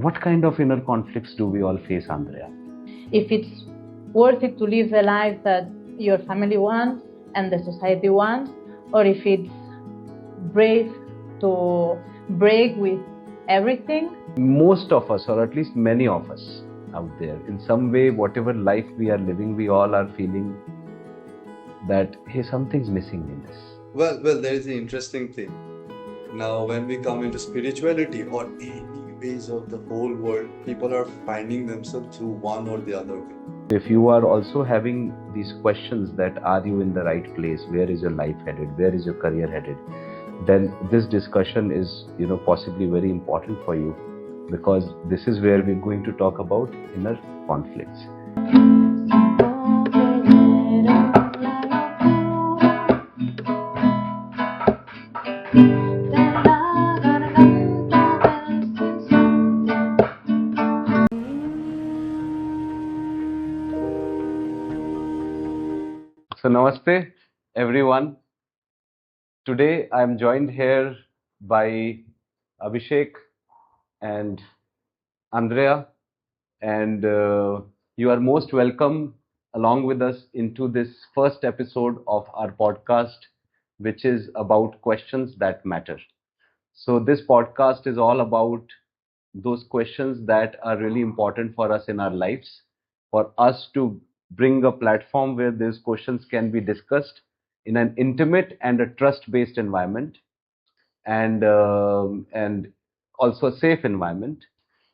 what kind of inner conflicts do we all face, Andrea? If it's worth it to live the life that your family wants and the society wants, or if it's brave to break with everything. Most of us, or at least many of us out there, in some way, whatever life we are living, we all are feeling that, hey, something's missing in this. Well, there is an interesting thing. Now, when we come into spirituality or any ways of the whole world, people are finding themselves through one or the other way. If you are also having these questions that are you in the right place, where is your life headed, where is your career headed, then this discussion is possibly very important for you, because this is where we're going to talk about inner conflicts. So namaste everyone. Today I am joined here by Abhishek and Andrea, and you are most welcome along with us into this first episode of our podcast, which is about questions that matter. So, this podcast is all about those questions that are really important for us in our lives, for us to bring a platform where these questions can be discussed in an intimate and a trust based environment, and also a safe environment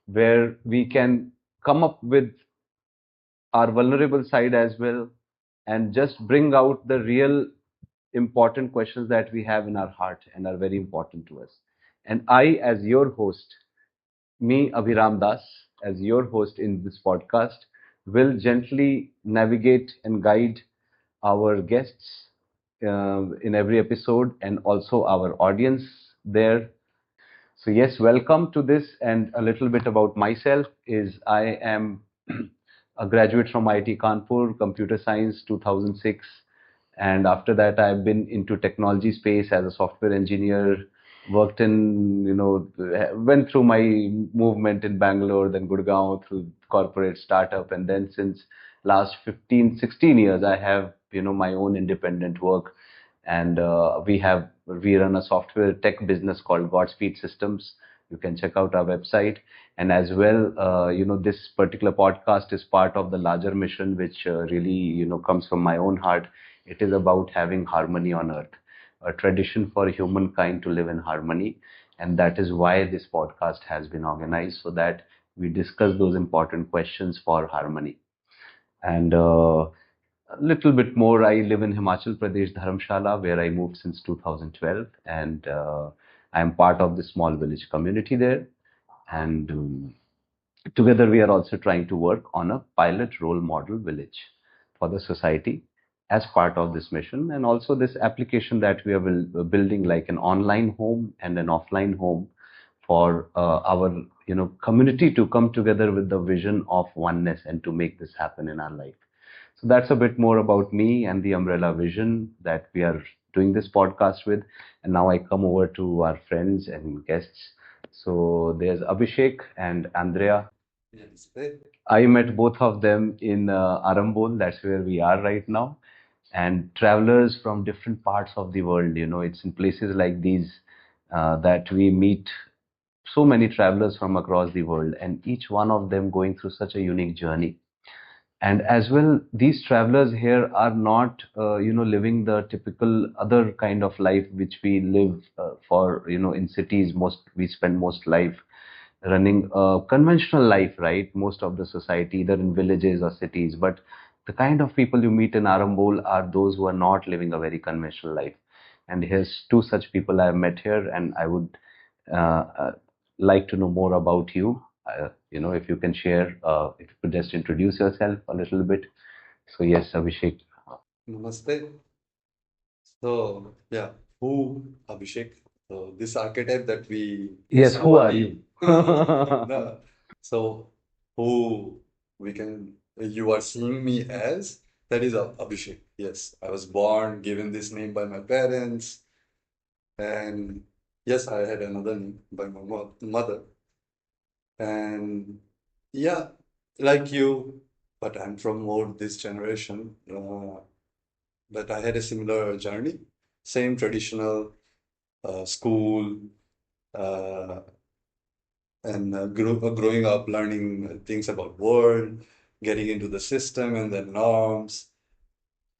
where we can come up with our vulnerable side as well, and just bring out the real important questions that we have in our heart and are very important to us. And I, as your host, me, Abhiram Das, as your host in this podcast, will gently navigate and guide our guests in every episode, and also our audience there. So yes, welcome to this. And a little bit about myself is I am a graduate from IIT Kanpur, computer science 2006. And after that, I've been into technology space as a software engineer, worked in, went through my movement in Bangalore, then Gurgaon through corporate startup. And then since last 15, 16 years, I have, my own independent work. And we run a software tech business called Godspeed Systems. You can check out our website. And as well, this particular podcast is part of the larger mission, which really, comes from my own heart. It is about having harmony on earth, a tradition for humankind to live in harmony. And that is why this podcast has been organized, so that we discuss those important questions for harmony. And a little bit more, I live in Himachal Pradesh, Dharamshala, where I moved since 2012. And I am part of the small village community there. And together we are also trying to work on a pilot role model village for the society as part of this mission, and also this application that we are building, like an online home and an offline home for our community to come together with the vision of oneness and to make this happen in our life. So that's a bit more about me and the umbrella vision that we are doing this podcast with. And now I come over to our friends and guests. So there's Abhishek and Andrea. Yes. I met both of them in Arambol. That's where we are right now. And travelers from different parts of the world. It's in places like these that we meet so many travelers from across the world, and each one of them going through such a unique journey. And as well, these travelers here are not living the typical other kind of life which we live for in cities. Most we spend most life running a conventional life, right? Most of the society, either in villages or cities. But the kind of people you meet in Arambol are those who are not living a very conventional life. And here's two such people I have met here, and I would uh, uh, like to know more about you. If you can share, if you could just introduce yourself a little bit. So yes, Abhishek. Namaste. So, yeah, who Abhishek? So, this archetype that we. Yes, Who who are are you? you? No. So, who we can, you are seeing me as, that is Abhishek. Yes, I was born, given this name by my parents, and yes, I had another name by my mother. And yeah, like you, but I'm from more this generation. But I had a similar journey, same traditional school, uh, and growing up learning things about world, getting into the system and the norms,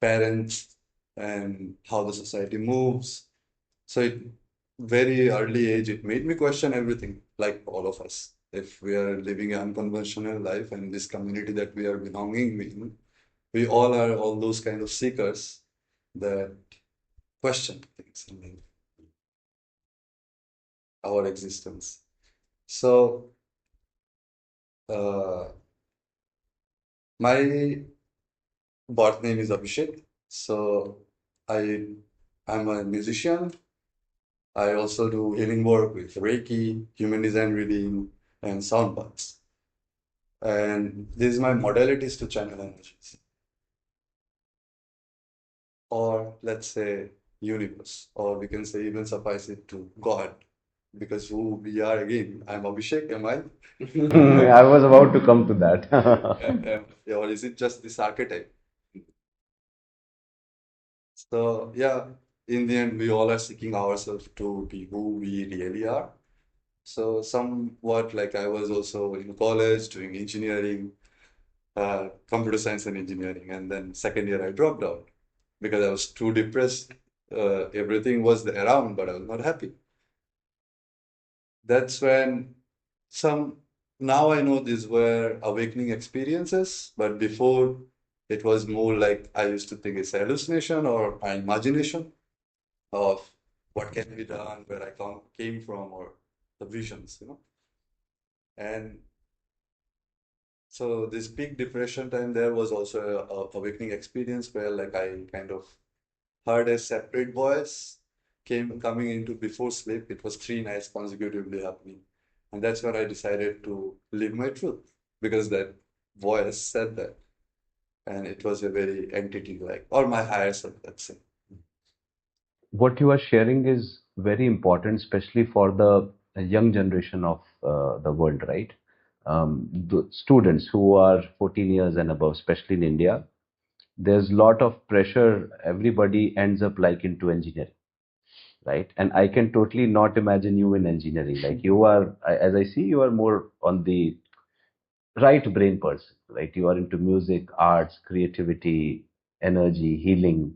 parents, and how the society moves. So it very early age, it made me question everything, like all of us. If we are living an unconventional life and this community that we are belonging in, we all are all those kind of seekers that question things in life, our existence. So uh, my birth name is Abhishek. So I I'm a musician. I also do healing work with Reiki, human design reading, and sound baths. And this is my modalities to channel energies, or let's say universe, or we can say even suffice it to God, because who we are again. I'm Abhishek, am I? I was about to come to that. Or is it just this archetype? So yeah, in the end, we all are seeking ourselves to be who we really are. So somewhat like I was also in college doing engineering, computer science and engineering, and then second year I dropped out because I was too depressed. Everything was around, but I was not happy. That's when some now I know these were awakening experiences, but before it was more like I used to think it's hallucination or my imagination of what can be done, where I came from, or the visions. And so this peak depression time there was also a awakening experience where like I kind of heard a separate voice came coming into before sleep. It was 3 nights consecutively happening. And that's when I decided to live my truth because that voice said that. And it was a very entity like, or my higher self, let's say. What you are sharing is very important, especially for the young generation of the world, right? The students who are 14 years and above, especially in India, there's a lot of pressure. Everybody ends up like into engineering, right? And I can totally not imagine you in engineering. Like you are, as I see, you are more on the right brain person, right? You are into music, arts, creativity, energy, healing.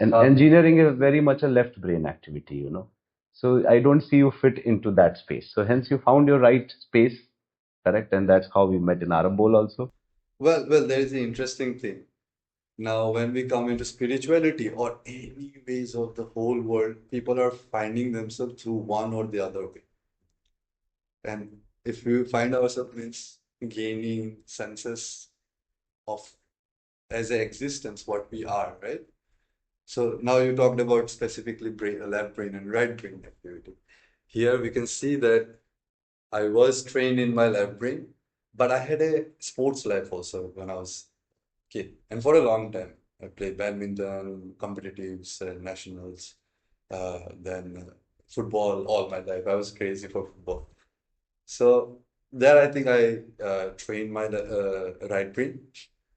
And engineering is very much a left brain activity. So I don't see you fit into that space. So hence you found your right space, correct? And that's how we met in Arab Bowl also. Well, there is an interesting thing. Now, when we come into spirituality or any ways of the whole world, people are finding themselves through one or the other way. And if we find ourselves means gaining senses of as a existence, what we are, right? So now you talked about specifically left brain and right brain activity. Here we can see that I was trained in my left brain, but I had a sports life also when I was kid, and for a long time. I played badminton, competitives, nationals, then football all my life. I was crazy for football. So there, I think I trained my right brain,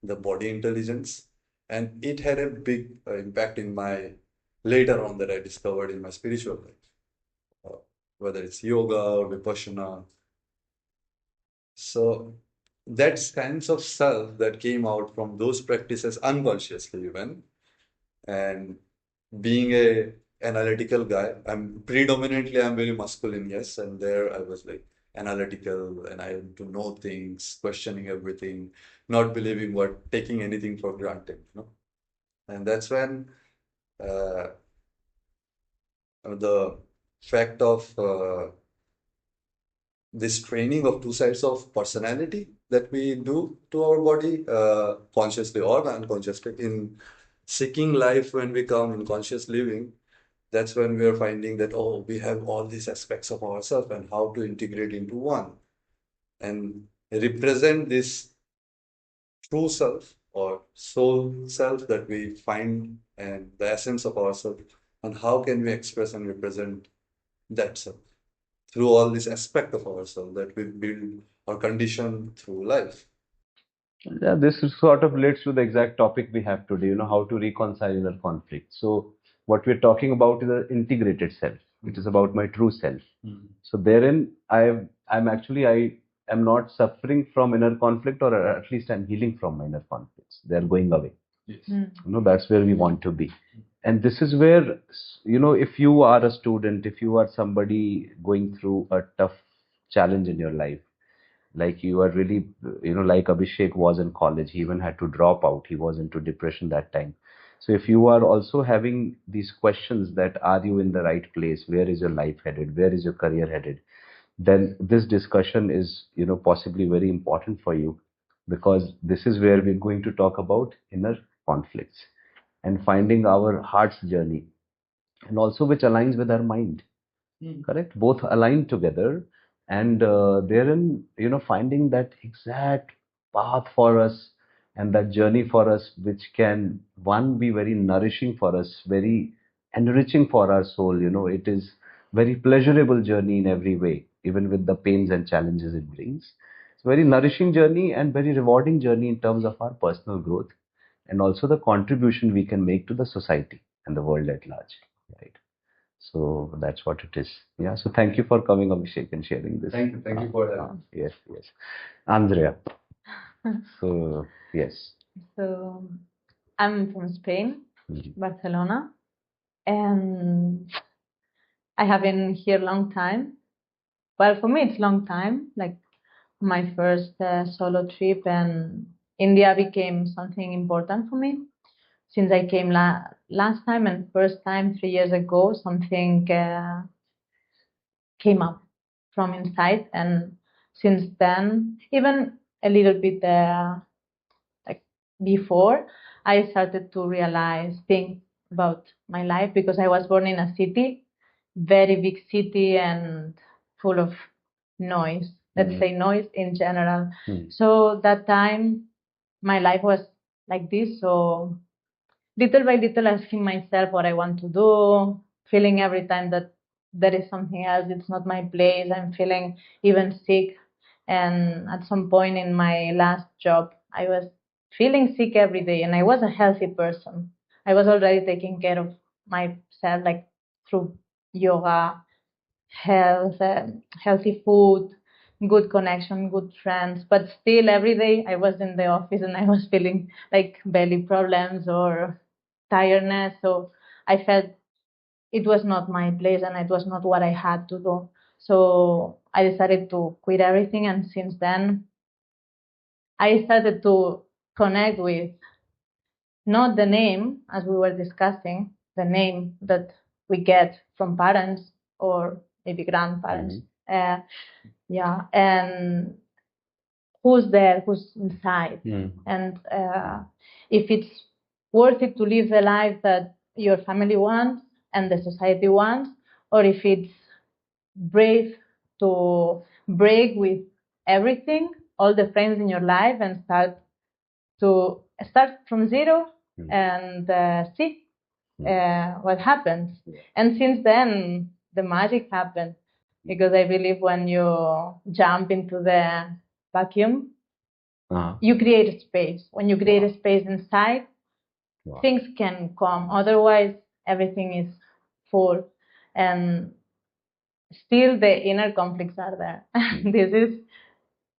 the body intelligence, and it had a big impact in my later on that I discovered in my spiritual life, uh, whether it's yoga or vipassana. So that's kinds of self that came out from those practices unconsciously even. And being a analytical guy, I'm very masculine, yes, and there I was like analytical and I had to know things, questioning everything, not believing what, taking anything for granted. And that's when uh, the fact of this training of two sides of personality that we do to our body, consciously or unconsciously, in seeking life when we come in conscious living, that's when we are finding that, oh, we have all these aspects of ourselves and how to integrate into one and represent this true self or soul self that we find and the essence of ourselves, and how can we express and represent that self through all this aspect of ourselves that we build or conditioned through life. Yeah, this is sort of relates to the exact topic we have today, how to reconcile inner conflict. So, what we're talking about is an integrated self. It is about my true self. Mm. So, therein, I am not suffering from inner conflict, or at least I'm healing from my inner conflicts. They're going away. Yes. That's where we want to be. And this is where, if you are a student, if you are somebody going through a tough challenge in your life, like you are really, like Abhishek was in college, he even had to drop out, he was into depression that time. So if you are also having these questions, that are you in the right place, where is your life headed, where is your career headed, then this discussion is, possibly very important for you, because this is where we're going to talk about inner conflicts and finding our heart's journey, and also which aligns with our mind. Correct, both aligned together, and therein, finding that exact path for us, and that journey for us, which can, one, be very nourishing for us, very enriching for our soul. It is very pleasurable journey in every way, even with the pains and challenges it brings. It's very nourishing journey and very rewarding journey in terms of our personal growth, and also the contribution we can make to the society and the world at large, right? So that's what it is. Yeah. So thank you for coming, Abhishek, and sharing this. Thank you for that. Yes, yes. Andrea. So yes. So I'm from Spain, Mhm. Barcelona, and I have been here a long time. Well, for me, it's long time. Like my first solo trip, and India became something important for me since I came last time, and first time 3 years ago. Something came up from inside, and since then, even a little bit like before, I started to realize things about my life, because I was born in a city, very big city, and full of noise. Let's say noise in general. So that time, my life was like this. So little by little, asking myself what I want to do, feeling every time that there is something else, it's not my place. I'm feeling even sick. And at some point in my last job, I was feeling sick every day, and I was a healthy person. I was already taking care of myself, like through yoga, health, healthy food, good connection, good friends. But still, every day I was in the office and I was feeling like belly problems or tiredness. So I felt it was not my place and it was not what I had to do. So I decided to quit everything. And since then, I started to connect with not the name, as we were discussing, the name that we get from parents or maybe grandparents. Yeah, and who's there, who's inside, and if it's worth it to live the life that your family wants and the society wants, or if it's brave to break with everything, all the friends in your life, and start from zero and see what happens. And since then, the magic happened, because I believe when you jump into the vacuum, you create a space. When you create a space inside, things can come. Otherwise, everything is full, and still the inner conflicts are there. This is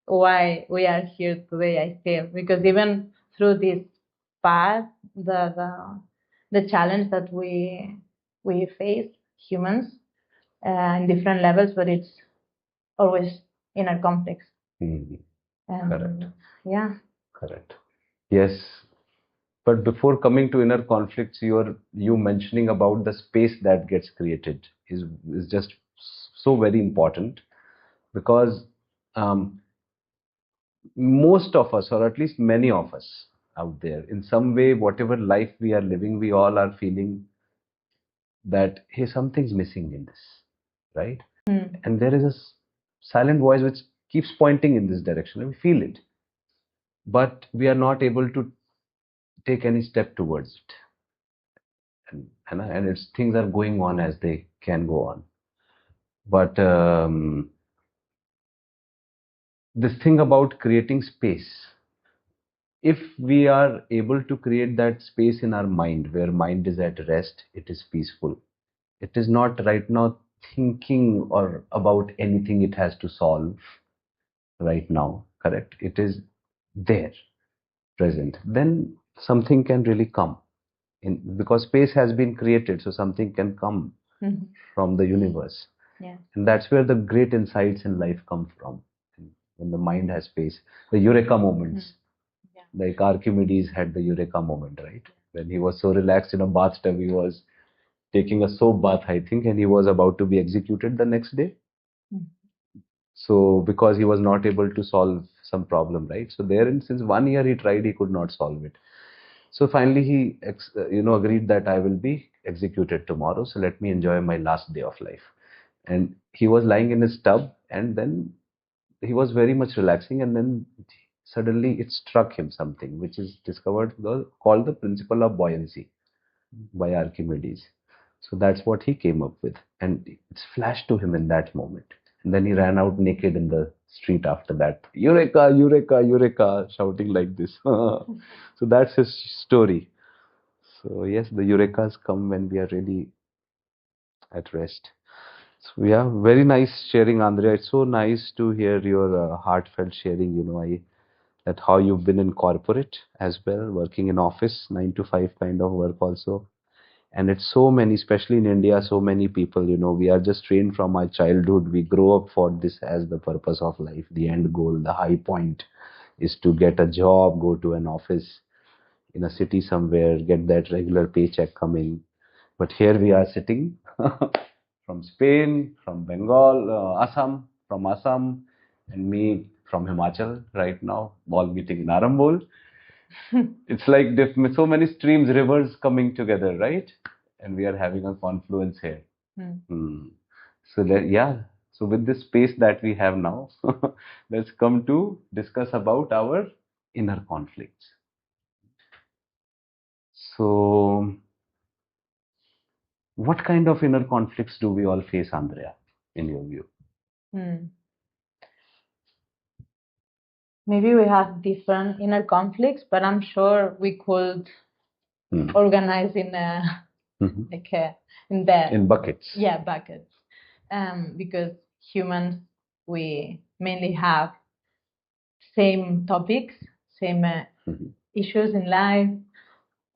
why we are here today, I feel, because even through this path, the challenge that we face, humans, in different levels, but it's always inner conflicts. Correct. Yeah. Correct. Yes. But before coming to inner conflicts, you mentioning about the space that gets created is just so very important, because most of us, or at least many of us out there, in some way, whatever life we are living, we all are feeling that, hey, something's missing in this, right? And there is a silent voice which keeps pointing in this direction, and we feel it, but we are not able to take any step towards it. And it's, things are going on as they can go on. But this thing about creating space. If we are able to create that space in our mind, where mind is at rest, it is peaceful. It is not right now thinking or about anything it has to solve right now, correct? It is there, present. Then something can really come in, because space has been created, so something can come from the universe. Yeah. And that's where the great insights in life come from. When the mind has space, the eureka moments. Yeah. Like Archimedes had the eureka moment, right? When he was so relaxed in a bathtub, he was taking a soap bath, I think, and he was about to be executed the next day. So because he was not able to solve some problem, right? So therein, since 1 year he tried, he could not solve it. So finally he agreed that I will be executed tomorrow, so let me enjoy my last day of life. And he was lying in his tub, and then he was very much relaxing, and then suddenly it struck him something which is discovered called the principle of buoyancy by Archimedes. So that's what he came up with, and it's flashed to him in that moment. And then he ran out naked in the street after that. Eureka, Eureka, Eureka, shouting like this. So that's his story. So yes, the Eurekas come when we are really at rest. So yeah, very nice sharing, Andrea. It's so nice to hear your heartfelt sharing. That how you've been in corporate as well, working in office, 9 to 5 kind of work also. And it's so many, especially in India, so many people, we are just trained from our childhood. We grow up for this as the purpose of life. The end goal, the high point is to get a job, go to an office in a city somewhere, get that regular paycheck coming. But here we are sitting from Spain, from Bengal, Assam, from Assam, and me from Himachal right now, all meeting in Arambol. It's like so many streams, rivers coming together, right? And we are having a confluence here. Hmm. So yeah. So with this space that we have now, let's come to discuss about our inner conflicts. So, what kind of inner conflicts do we all face, Andrea, in your view? Maybe we have different inner conflicts, but I'm sure we could organize in in buckets. Yeah, buckets. Because humans, we mainly have same topics, same issues in life,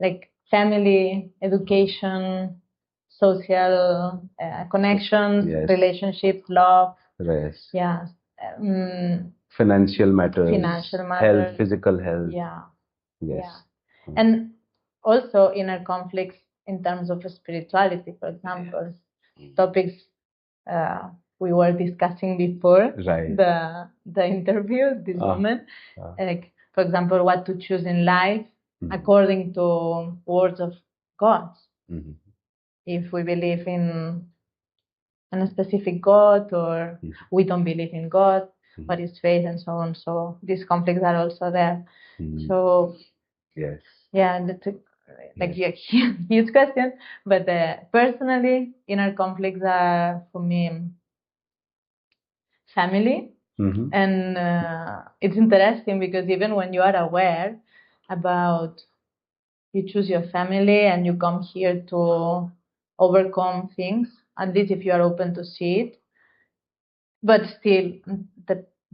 like family, education, social connections, Yes. relationships, love. Yes. Yeah. Financial matters. Health, physical health. Yeah. Yes. Yeah. And also inner conflicts in terms of spirituality, for example, topics we were discussing before Right. the interview, this moment. Like, for example, what to choose in life according to words of God. If we believe in a specific God, or we don't believe in God, what is faith, and so on. So these conflicts are also there. So yes. Yeah, that's a huge question. But personally, inner conflicts are for me family. And it's interesting because even when you are aware about, you choose your family and you come here to overcome things, at least if you are open to see it, but still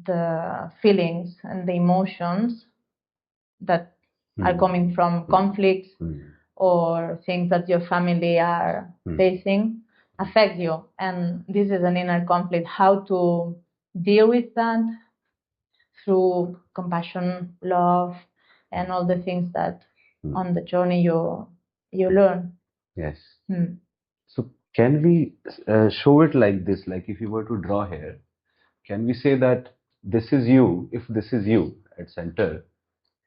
the feelings and the emotions that are coming from conflicts or things that your family are facing affect you. And this is an inner conflict. How to deal with that through compassion, love, and all the things that on the journey you learn. Yes. So can we show it like this? Like if you were to draw here, can we say that this is you, if this is you at center,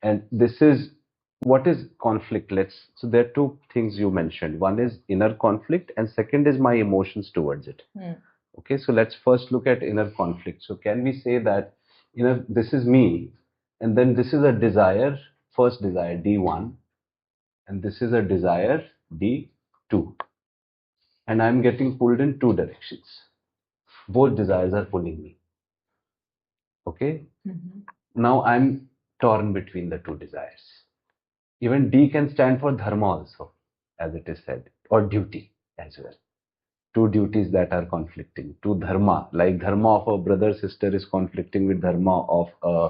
and this is what is conflict? So there are two things you mentioned. One is inner conflict, and second is my emotions towards it. Okay, so let's first look at inner conflict. So can we say that this is me, and then this is a desire, first desire D1, and this is a desire D2, and I'm getting pulled in two directions. Both desires are pulling me. Okay. Mhm. Now I'm torn between the two desires. Even D can stand for dharma also, as it is said, or duty as well. Two duties that are conflicting. Two dharma, like dharma of a brother sister is conflicting with dharma of a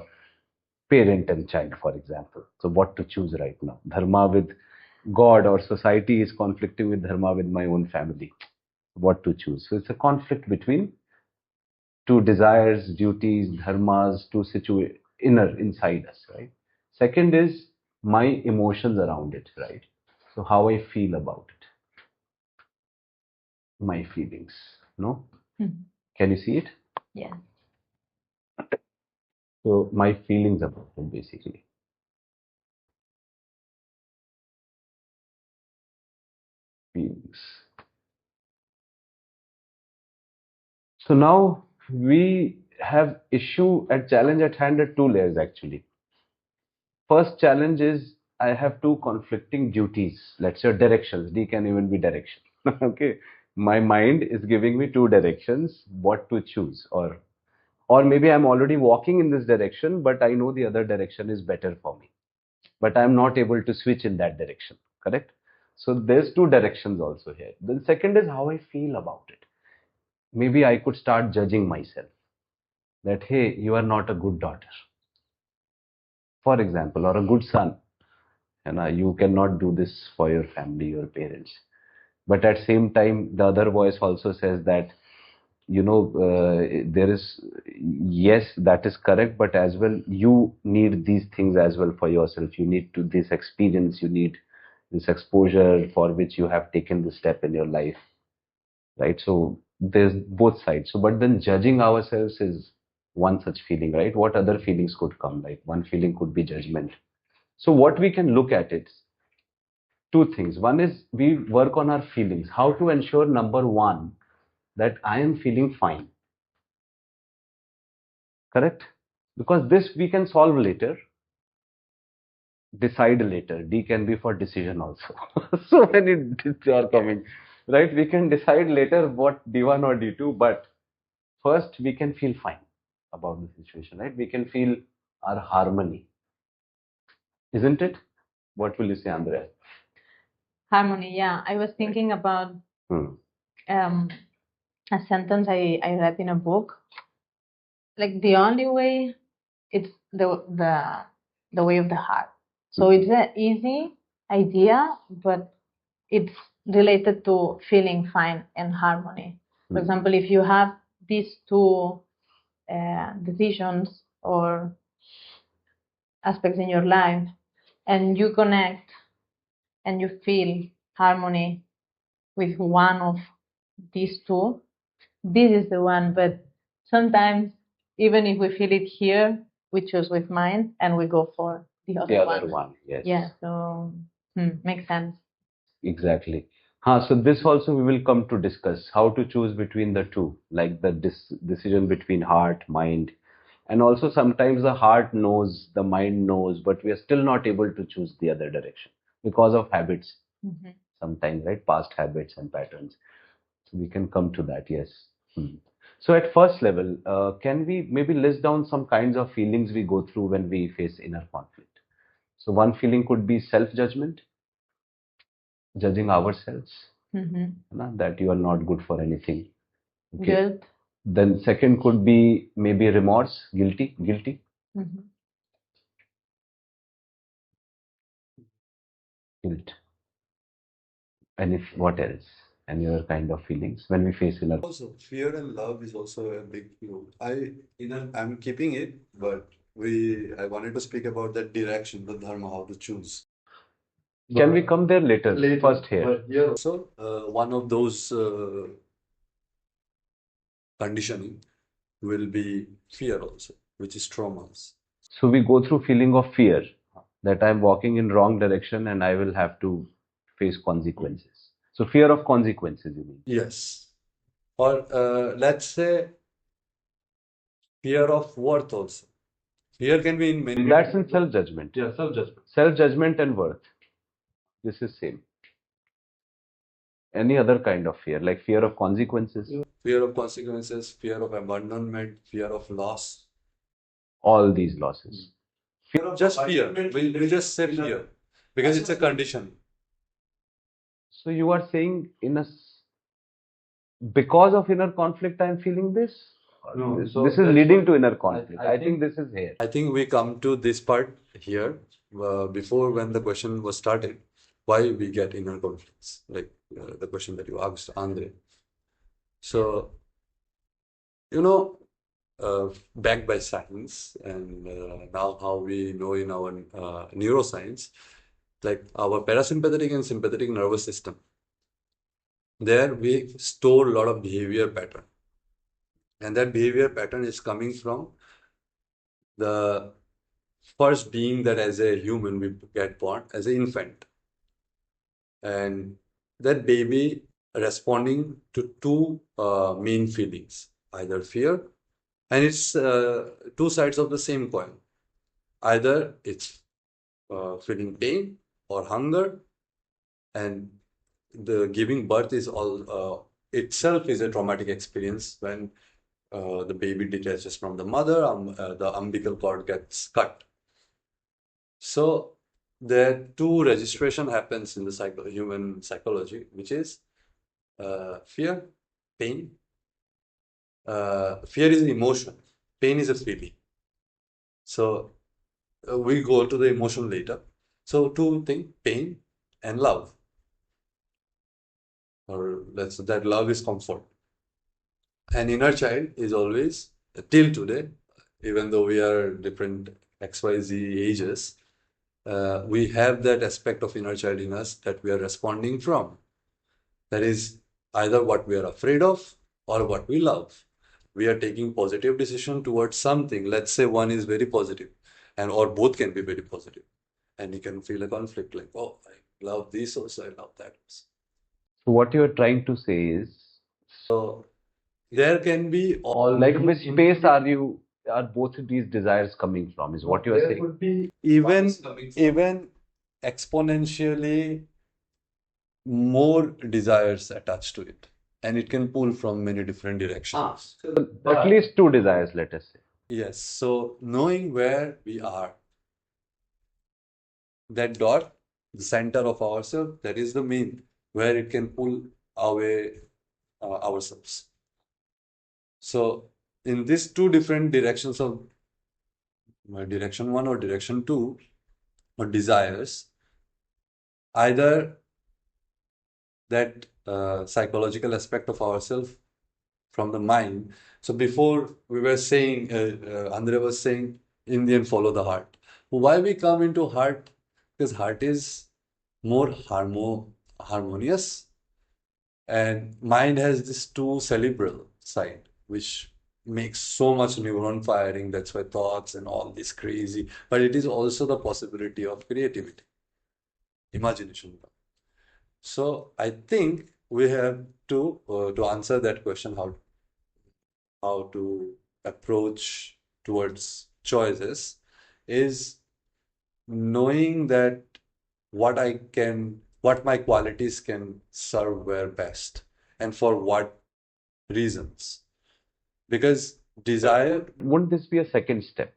parent and child, for example. So what to choose right now? Dharma with God or society is conflicting with dharma with my own family. What to choose? So it's a conflict between two desires, duties, dharmas, two inner inside us, right? Second is my emotions around it, right? So how I feel about it, my feelings. No? Mhm. Can you see it? Yeah. So my feelings about it basically. Feelings. So now we have issue and challenge at hand at two layers actually. First challenge is I have two conflicting duties. Let's say directions. D can even be direction. Okay. My mind is giving me two directions, what to choose, or maybe I'm already walking in this direction, but I know the other direction is better for me. But I'm not able to switch in that direction. Correct? So there's two directions also here. Then second is how I feel about it. Maybe I could start judging myself that hey, you are not a good daughter, for example, or a good son. And you cannot do this for your family, your parents. But at same time, the other voice also says that there is, yes, that is correct, but as well you need these things as well for yourself. You need to this experience, you need this exposure for which you have taken the step in your life, right? So there's both sides. So but then judging ourselves is one such feeling, right? What other feelings could come? Like one feeling could be judgment. So what we can look at it, two things. One is we work on our feelings, how to ensure number one that I am feeling fine. Correct? Because this we can solve later, decide later. D can be for decision also. So many Ds are coming, right? We can decide later what D1 or D2, but first we can feel fine about the situation, right? We can feel our harmony, isn't it? What will you say, Andrea? Harmony. Yeah. I was thinking about Hmm. um, a sentence I read in a book. Like the only way, it's the way of the heart. So it's an easy idea, but it's related to feeling fine and harmony. For example, if you have these two decisions or aspects in your life, and you connect and you feel harmony with one of these two, this is the one. But sometimes, even if we feel it here, we choose with mind and we go for the The other other one. one, yes. Yeah, so makes sense. Exactly. So this also we will come to discuss how to choose between the two, like the decision between heart, mind, and also sometimes the heart knows, the mind knows, but we are still not able to choose the other direction because of habits, Mhm. sometimes, right? Past habits and patterns. So we can come to that, yes. Hmm. So at first level, can we maybe list down some kinds of feelings we go through when we face inner conflict? So one feeling could be self-judgment, judging ourselves, Mhm. that you are not good for anything. Okay. Guilt. Then second could be maybe remorse, guilty, Mhm. guilt. And if what else? Any other kind of feelings when we face inner. Also, fear and love is also a big role. I'm keeping it, but I wanted to speak about that direction, the dharma, how to choose. Can we come there later? First here. But here also, one of those conditioning will be fear also, which is traumas. So we go through feeling of fear that I'm walking in wrong direction and I will have to face consequences. So fear of consequences, you mean? Yes. Or let's say fear of worth also. Fear can be in many. That's in self-judgment. Yeah, self-judgment. Self-judgment and worth. This is same. Any other kind of fear, like fear of consequences. Fear of consequences, fear of abandonment, fear of loss. all these losses. Just fear. We'll just say fear because it's a condition. So you are saying because of inner conflict I'm feeling this? No, This, so this is that's leading what to inner conflict. I I think think- this is here. I think we come to this part here before when the question was started, why we get inner conflicts, like the question that you asked, Andre. So, you know, backed by science and now how we know in our neuroscience, like our parasympathetic and sympathetic nervous system, there we store a lot of behavior pattern. And that behavior pattern is coming from the first being that as a human we get born as an infant. And that baby responding to two main feelings, either fear, and it's two sides of the same coin. Either it's feeling pain or hunger, and the giving birth is all itself is a traumatic experience when the baby detaches from the mother, the umbilical cord gets cut. So there two registration happens in the human psychology, which is fear, pain. Fear is an emotion, pain is a feeling. So we go to the emotion later. So two things, pain and love, or that love is comfort. An inner child is always, till today, even though we are different XYZ ages, we have that aspect of inner child in us that we are responding from. That is either what we are afraid of or what we love. We are taking positive decision towards something. Let's say one is very positive, or both can be very positive, and you can feel a conflict like, oh, I love this also, I love that also. So what you are trying to say is, So there can be all like which space are both of these desires coming from, is what you are there saying. could be even exponentially more desires attached to it, and it can pull from many different directions. At least two desires, let us say. Yes, so knowing where we are, that dot, the center of ourselves, that is the main where it can pull away ourselves. So in these two different directions of direction one or direction two, or desires, either that psychological aspect of ourselves from the mind. So before we were saying, Andrea was saying, Indian follow the heart. Why we come into heart? Because heart is more harmonious, and mind has this two cerebral side, which makes so much neuron firing. That's why thoughts and all this crazy. But it is also the possibility of creativity, imagination. So I think we have to answer that question, how to approach towards choices, is knowing that what my qualities can serve where best and for what reasons. Because desire, Wouldn't this be a second step?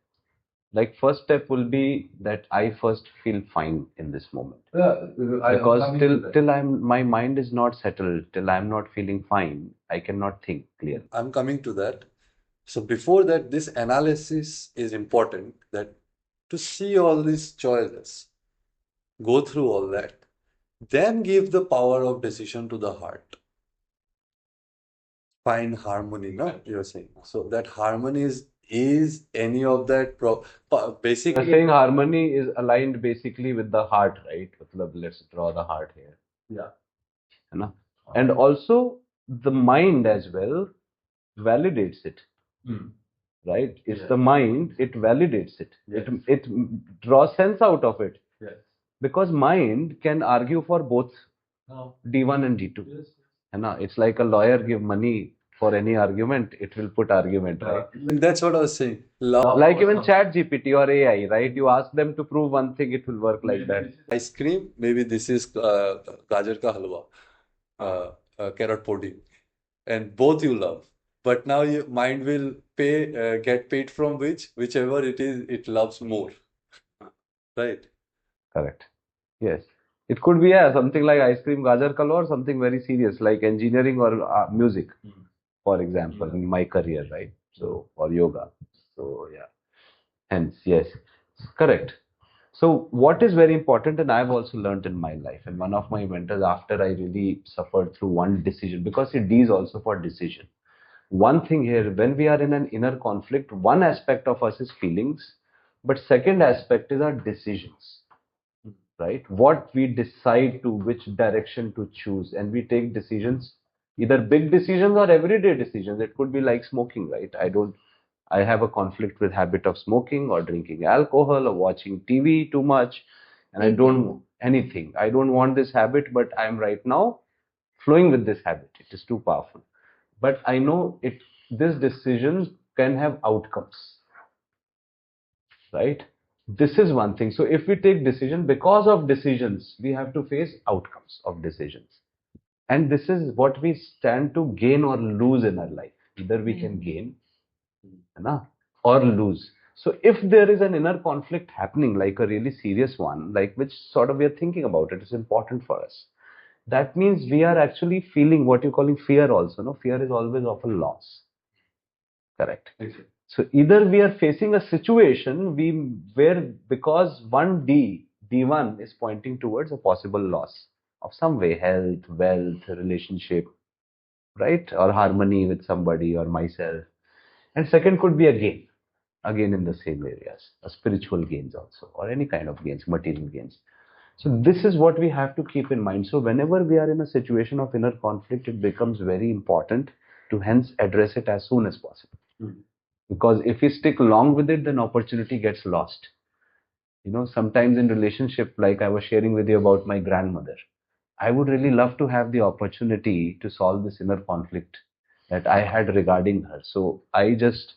Like first step will be that I first feel fine in this moment. Because till my mind is not settled, till I'm not feeling fine, I cannot think clearly. I'm coming to that. So before that, this analysis is important, that to see all these choices, go through all that, then give the power of decision to the heart. Find harmony, no? You're saying. So that harmony is any of that basically. You're saying harmony is aligned basically with the heart, right? Let's draw the heart here. Yeah. है ना? And also the mind as well validates it. Right? It's Yes. the mind, it validates it. Yes. It draws sense out of it. Yes. Because mind can argue for both D1 and D2. Yes. है ना? It's like a lawyer give money for any argument, it will put argument, right? That's what I was saying. Love. Like even chat GPT or AI, right? You ask them to prove one thing, it will work like that. Ice cream, maybe this is gajar ka halwa, carrot pudding, and both you love. But now your mind will get paid from whichever it is it loves more, right? Correct. Yes. It could be something like ice cream gajar kalo or something very serious like engineering or music, for example, in my career, right? So, or yoga. So, yeah. Hence, yes. Correct. So, what is very important, and I've also learned in my life, and one of my mentors, after I really suffered through one decision, because it D is also for decision. One thing here, when we are in an inner conflict, one aspect of us is feelings, but second aspect is our decisions, right? What we decide to which direction to choose, and we take decisions, either big decisions or everyday decisions. It could be like smoking, right? I have a conflict with habit of smoking or drinking alcohol or watching TV too much, and I don't anything. I don't want this habit, but I'm right now flowing with this habit. It is too powerful. But I know it. This decision can have outcomes, right? This is one thing. So if we take decision, because of decisions, we have to face outcomes of decisions. And this is what we stand to gain or lose in our life. Either we can gain, na, or lose. So if there is an inner conflict happening, like a really serious one, like which sort of we are thinking about, it is important for us. That means we are actually feeling what you're calling fear also. No, fear is always of a loss. Correct. Exactly. So either we are facing a situation where because one D1 is pointing towards a possible loss of some way, health, wealth, relationship, right? Or harmony with somebody or myself. And second could be a gain, again in the same areas, spiritual gains also, or any kind of gains, material gains. So this is what we have to keep in mind. So whenever we are in a situation of inner conflict, it becomes very important to hence address it as soon as possible. Because if we stick long with it, then opportunity gets lost. Sometimes in relationship, like I was sharing with you about my grandmother, I would really love to have the opportunity to solve this inner conflict that I had regarding her. So I just,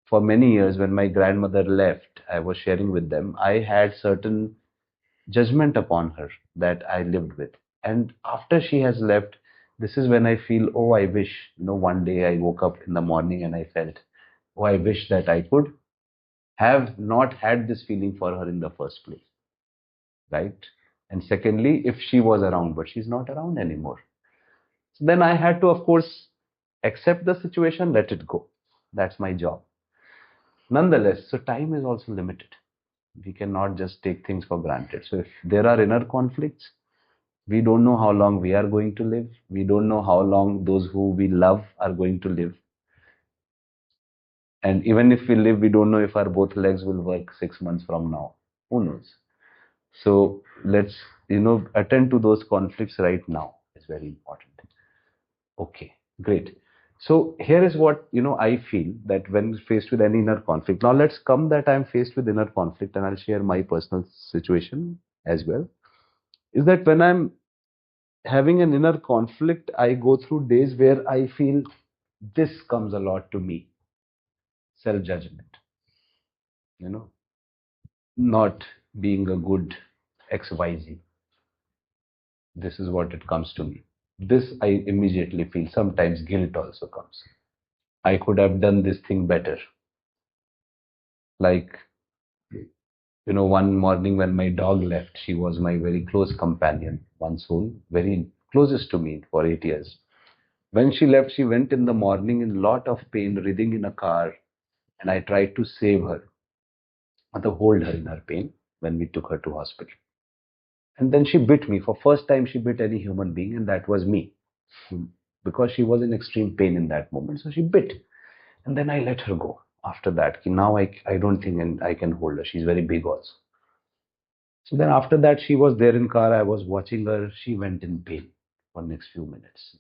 for many years, when my grandmother left, I was sharing with them, I had certain judgment upon her that I lived with. And after she has left, this is when I feel, oh, I wish, one day I woke up in the morning and I felt, oh, I wish that I could have not had this feeling for her in the first place, right? And secondly, if she was around, but she's not around anymore. So then I had to, of course, accept the situation, let it go. That's my job. Nonetheless, so time is also limited. We cannot just take things for granted. So if there are inner conflicts, we don't know how long we are going to live. We don't know how long those who we love are going to live. And even if we live, we don't know if our both legs will work 6 months from now. Who knows? So let's, attend to those conflicts right now. It's very important. Okay, great. So here is what, I feel that when faced with any inner conflict. Now let's come that I'm faced with inner conflict, and I'll share my personal situation as well. Is that when I'm having an inner conflict, I go through days where I feel this comes a lot to me. Self-judgment, you know, not being a good XYZ. This is what it comes to me. This I immediately feel. Sometimes guilt also comes. I could have done this thing better. Like, one morning when my dog left, she was my very close companion, one soul, very closest to me for 8 years. When she left, she went in the morning in a lot of pain, writhing in a car, and I tried to save her, to hold her in her pain when we took her to hospital. And then she bit me. For first time, she bit any human being, and that was me, because she was in extreme pain in that moment. So she bit, and then I let her go. After that, now I don't think and I can hold her. She's very big also. So then after that, she was there in car. I was watching her. She went in pain for next few minutes,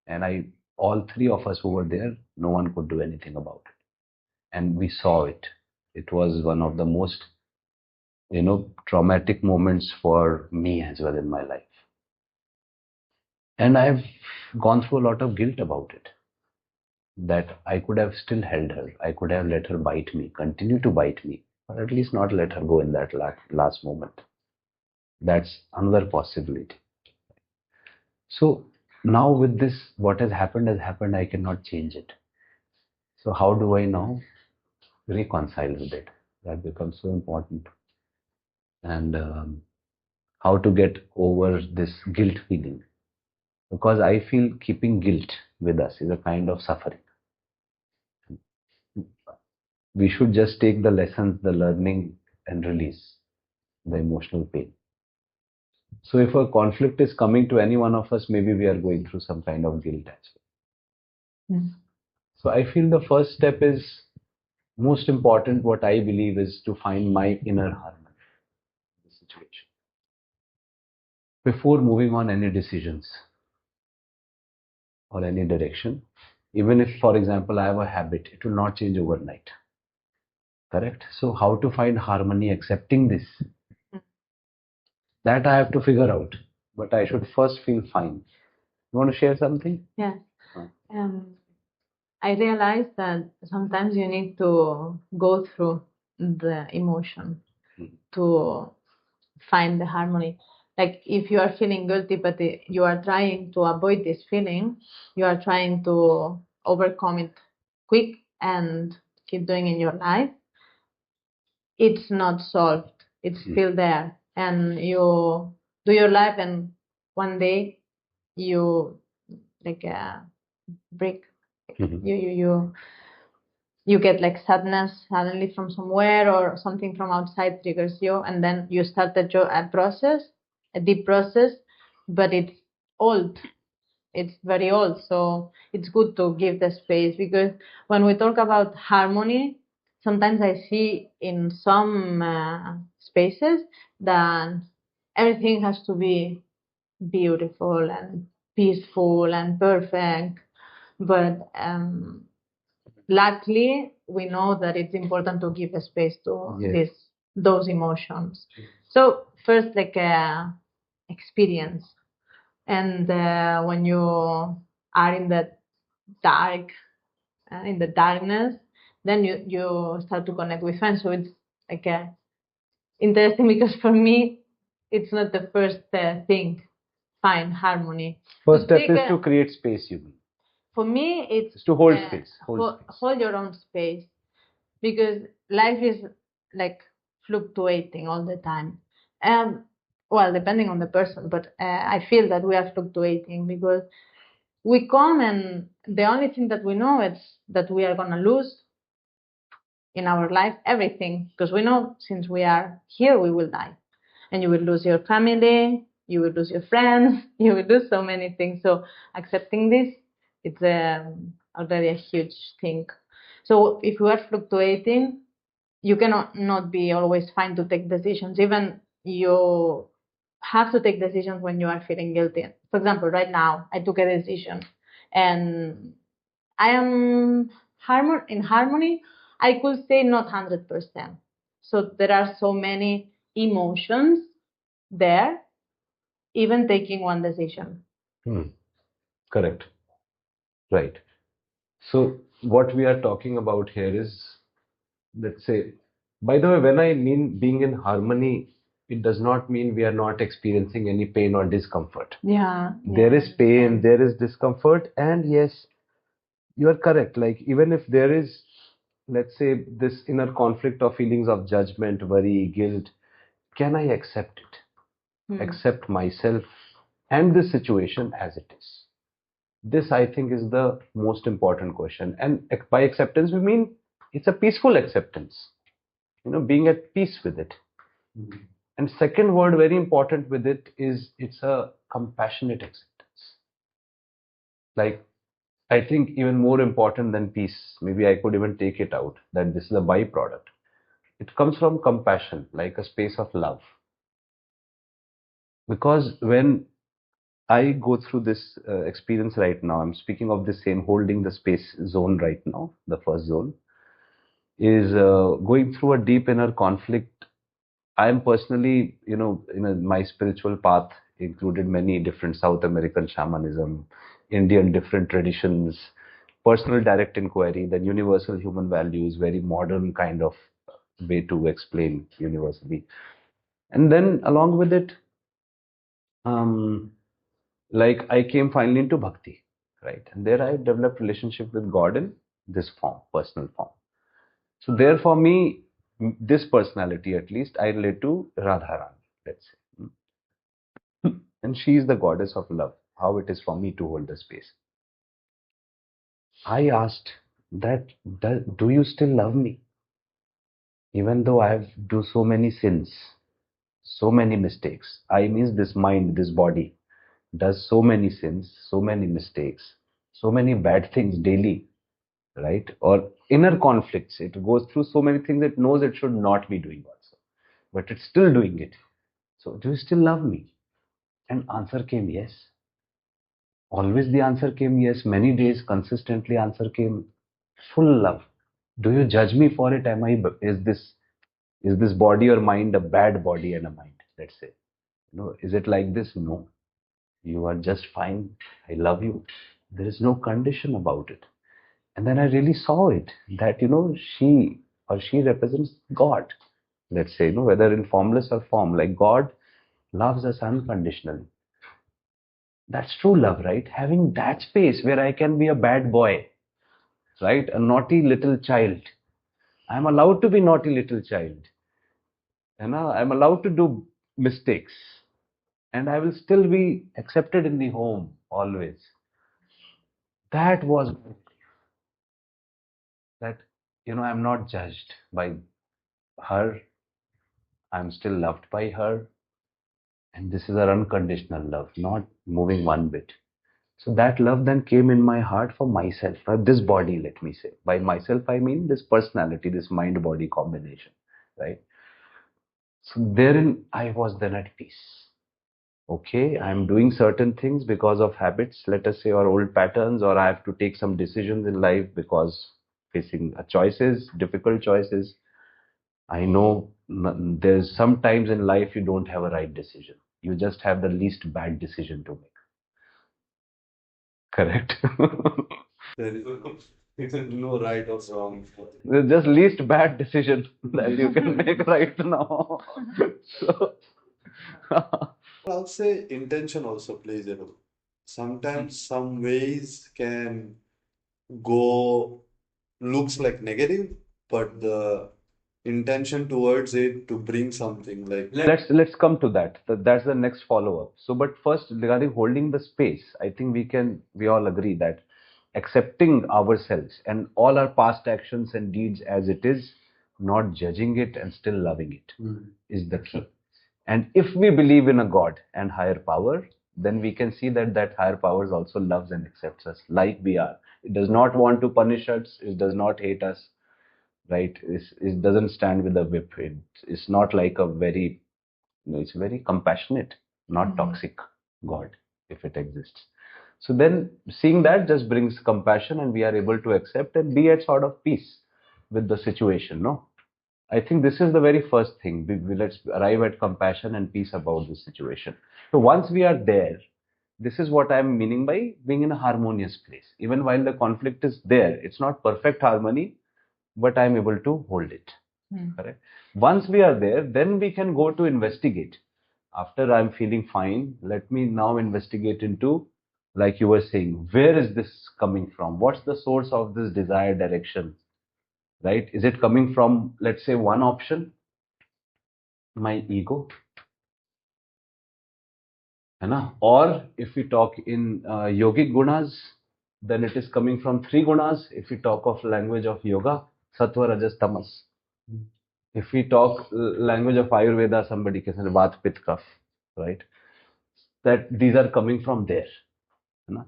and all three of us who were there, no one could do anything about it, and we saw it. It was one of the most traumatic moments for me as well in my life. And I've gone through a lot of guilt about it, that I could have still held her. I could have let her bite me, continue to bite me, or at least not let her go in that last moment. That's another possibility. So now with this, what has happened, I cannot change it. So how do I now reconcile with it? That becomes so important. And how to get over this guilt feeling. Because I feel keeping guilt with us is a kind of suffering. We should just take the lessons, the learning, and release the emotional pain. So if a conflict is coming to any one of us, maybe we are going through some kind of guilt as well. Mm. So I feel the first step is most important. What I believe is to find my inner harmony in the situation before moving on any decisions or any direction. Even if, for example, I have a habit, it will not change overnight. Correct? So how to find harmony accepting this? That I have to figure out. But I should first feel fine. You want to share something? Yes. I realized that sometimes you need to go through the emotion to find the harmony. Like if you are feeling guilty, but you are trying to avoid this feeling, you are trying to overcome it quick and keep doing in your life, it's not solved. It's still there. And you do your life, and one day you like break. You get like sadness suddenly from somewhere, or something from outside triggers you, and then you start a process, a deep process, but it's old. It's very old. So it's good to give the space, because when we talk about harmony, sometimes I see in some spaces that everything has to be beautiful and peaceful and perfect. But luckily, we know that it's important to give a space to those emotions. So first, like experience, and when you are in the dark, in the darkness, then you start to connect with friends. So it's like interesting, because for me, it's not the first thing. Find harmony. First step is to create space, you mean? For me, it's to hold space. Hold your own space, because life is like fluctuating all the time. Well, depending on the person, but I feel that we are fluctuating, because we come, and the only thing that we know is that we are going to lose in our life everything, because we know since we are here, we will die, and you will lose your family, you will lose your friends, you will lose so many things. So accepting this, it's already a huge thing. So if you are fluctuating, you cannot not be always fine to take decisions. Even you have to take decisions when you are feeling guilty. For example, right now I took a decision, and I am in harmony. I could say not 100%. So there are so many emotions there, even taking one decision. Correct. Right. So what we are talking about here is, let's say, by the way, when I mean being in harmony, it does not mean we are not experiencing any pain or discomfort. There is pain, there is discomfort, and yes, you are correct. Like even if there is, let's say, this inner conflict of feelings of judgment, worry, guilt, can I accept it? Accept myself and this situation as it is. This, I think, is the most important question. And by acceptance, we mean it's a peaceful acceptance, being at peace with it. And second word, very important with it, is it's a compassionate acceptance. Like, I think even more important than peace, maybe I could even take it out, that this is a byproduct. It comes from compassion, like a space of love. Because when I go through this experience right now, I'm speaking of the same holding the space zone right now, the first zone, is going through a deep inner conflict. I am personally, my spiritual path included many different South American shamanism, Indian different traditions, personal direct inquiry, then universal human values, very modern kind of way to explain universally. And then along with it, like I came finally into bhakti, right? And there I developed relationship with God, and this form, personal form. So there for me, this personality at least, I relate to Radharani, let's say. And she is the goddess of love, how it is for me to hold the space. I asked that, do you still love me? Even though I have do so many sins, so many mistakes. I means this mind, this body does so many sins, so many mistakes, so many bad things daily, right? Or inner conflicts. It goes through so many things it knows it should not be doing also, but it's still doing it. So do you still love me? And answer came yes. Always the answer came yes. Many days consistently answer came full love. Do you judge me for it? Am I is this body or mind a bad body and a mind? Let's say. No, is it like this? No. You are just fine. I love you. There is no condition about it. And then I really saw it that, she represents God. Let's say, whether in formless or form, like God loves us unconditionally. That's true love, right? Having that space where I can be a bad boy, right? A naughty little child. I'm allowed to be naughty little child. I'm allowed to do mistakes. And I will still be accepted in the home always. That was that, I'm not judged by her. I'm still loved by her. And this is our unconditional love, not moving one bit. So that love then came in my heart for myself, this body, let me say. By myself, I mean this personality, this mind body combination, right? So therein, I was then at peace. Okay, I'm doing certain things because of habits, let us say, or old patterns, or I have to take some decisions in life because facing choices, difficult choices. I know there's sometimes in life you don't have a right decision. You just have the least bad decision to make. Correct. There is no right or wrong. There's just least bad decision that you can make right now. So, I'll say intention also plays a role. Sometimes some ways can go looks like negative, but the intention towards it to bring something like let's come to that. That's the next follow up. So, but first regarding holding the space, I think we all agree that accepting ourselves and all our past actions and deeds as it is, not judging it and still loving it, is the key. And if we believe in a God and higher power, then we can see that that higher power also loves and accepts us like we are. It does not want to punish us. It does not hate us, right? It doesn't stand with a whip. It's not like a very, it's very compassionate, not toxic God, if it exists. So then seeing that just brings compassion and we are able to accept and be at sort of peace with the situation, no? I think this is the very first thing. Let's arrive at compassion and peace about this situation. So once we are there, this is what I'm meaning by being in a harmonious place. Even while the conflict is there, it's not perfect harmony, but I'm able to hold it. Correct. Once we are there, then we can go to investigate. After I'm feeling fine, let me now investigate into, like you were saying, where is this coming from? What's the source of this desired direction? Right? Is it coming from, let's say, one option, my ego? है ना? Or if we talk in yogic gunas, then it is coming from three gunas. If we talk of language of yoga, sattva, rajas, tamas. If we talk language of Ayurveda, somebody can say Vat, Pitta, Kapha, right? That these are coming from there. है ना?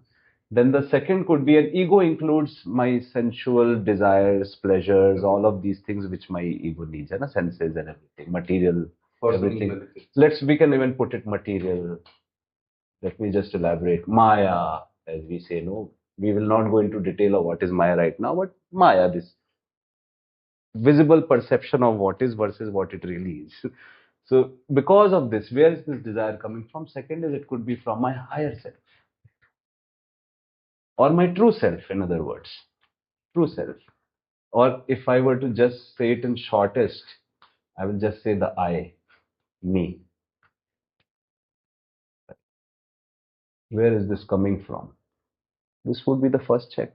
Then the second could be an ego includes my sensual desires, pleasures, all of these things which my ego needs, and senses and everything, material, everything. We can even put it material. Let me just elaborate. Maya, as we say, no, we will not go into detail of what is Maya right now, but Maya, this visible perception of what is versus what it really is. So, because of this, where is this desire coming from? Second is it could be from my higher self or my true self, in other words, true self. Or if I were to just say it in shortest, I will just say the I, me. Where is this coming from? This would be the first check.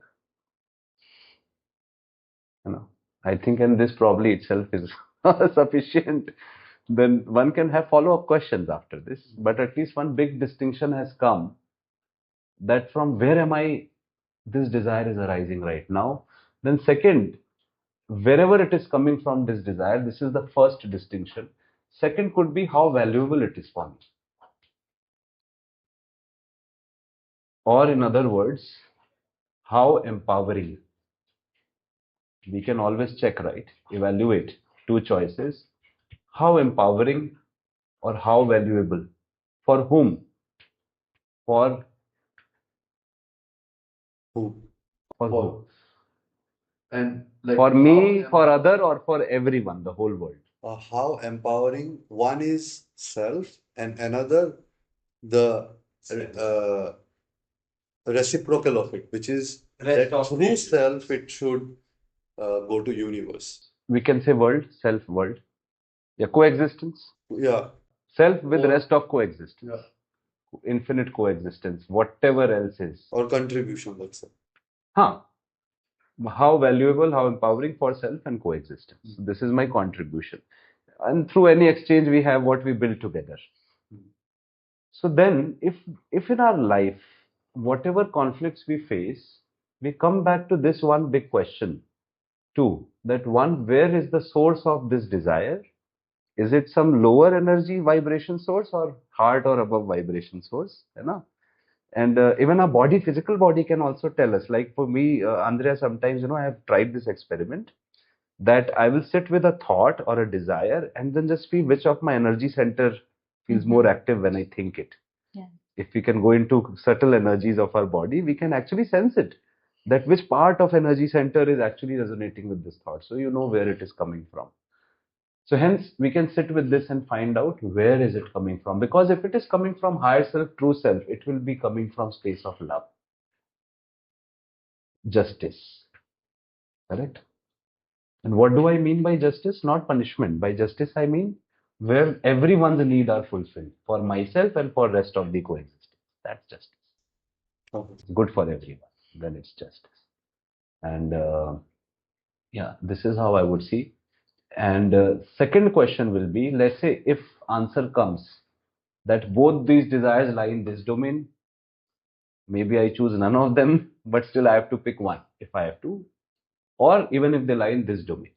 you know. I think, and this probably itself is sufficient. Then one can have follow-up questions after this, but at least one big distinction has come, that from where am I, this desire is arising right now. Then second, wherever it is coming from, this desire, this is the first distinction. Second could be how valuable it is for me. Or in other words, how empowering. We can always check, right? Evaluate two choices. How empowering or how valuable? For whom? For Who? for who? For and like For how me, for other, or for everyone, the whole world. how empowering. One is self, and another the uh, reciprocal of it, which is Rest that of through nature. self it should go to universe. We can say world, self, world. Yeah, coexistence. Yeah. Self with Or rest of coexistence. yeah. Infinite coexistence, whatever else is. Or contribution, let's say. Huh. How valuable, how empowering for self and coexistence. This is my contribution. And through any exchange, we have what we build together. So then, if in our life, whatever conflicts we face, we come back to this one big question too. That one, where is the source of this desire? Is it some lower energy vibration source or heart or above vibration source? You know? And even our body, physical body can also tell us. Like for me, Andrea, sometimes, I have tried this experiment that I will sit with a thought or a desire and then just feel which of my energy center feels more active when I think it. Yeah. If we can go into subtle energies of our body, we can actually sense it. That which part of energy center is actually resonating with this thought. So you know where it is coming from. So hence we can sit with this and find out where is it coming from. Because if it is coming from higher self, true self, it will be coming from space of love, justice. Correct? And what do I mean by justice? Not punishment. By justice, I mean where everyone's need are fulfilled for myself and for rest of the coexistence. That's justice. Okay. It's good for everyone. Then it's justice. And yeah, this is how I would see. And second question will be, let's say if answer comes that both these desires lie in this domain, maybe I choose none of them, but still I have to pick one if I have to, or even if they lie in this domain.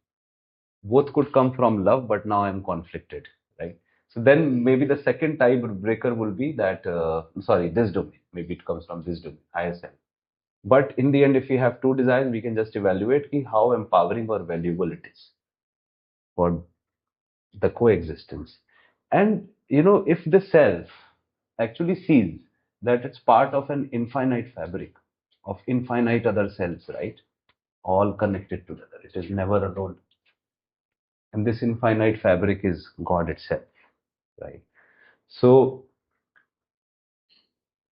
Both could come from love, but now I'm conflicted, right? So then maybe the second tiebreaker will be that, sorry, this domain. Maybe it comes from this domain, ISM. But in the end, if we have two desires, we can just evaluate how empowering or valuable it is for the coexistence. And if the self actually sees that it's part of an infinite fabric of infinite other selves, right? All connected together. It is never alone. And this infinite fabric is God itself, right? So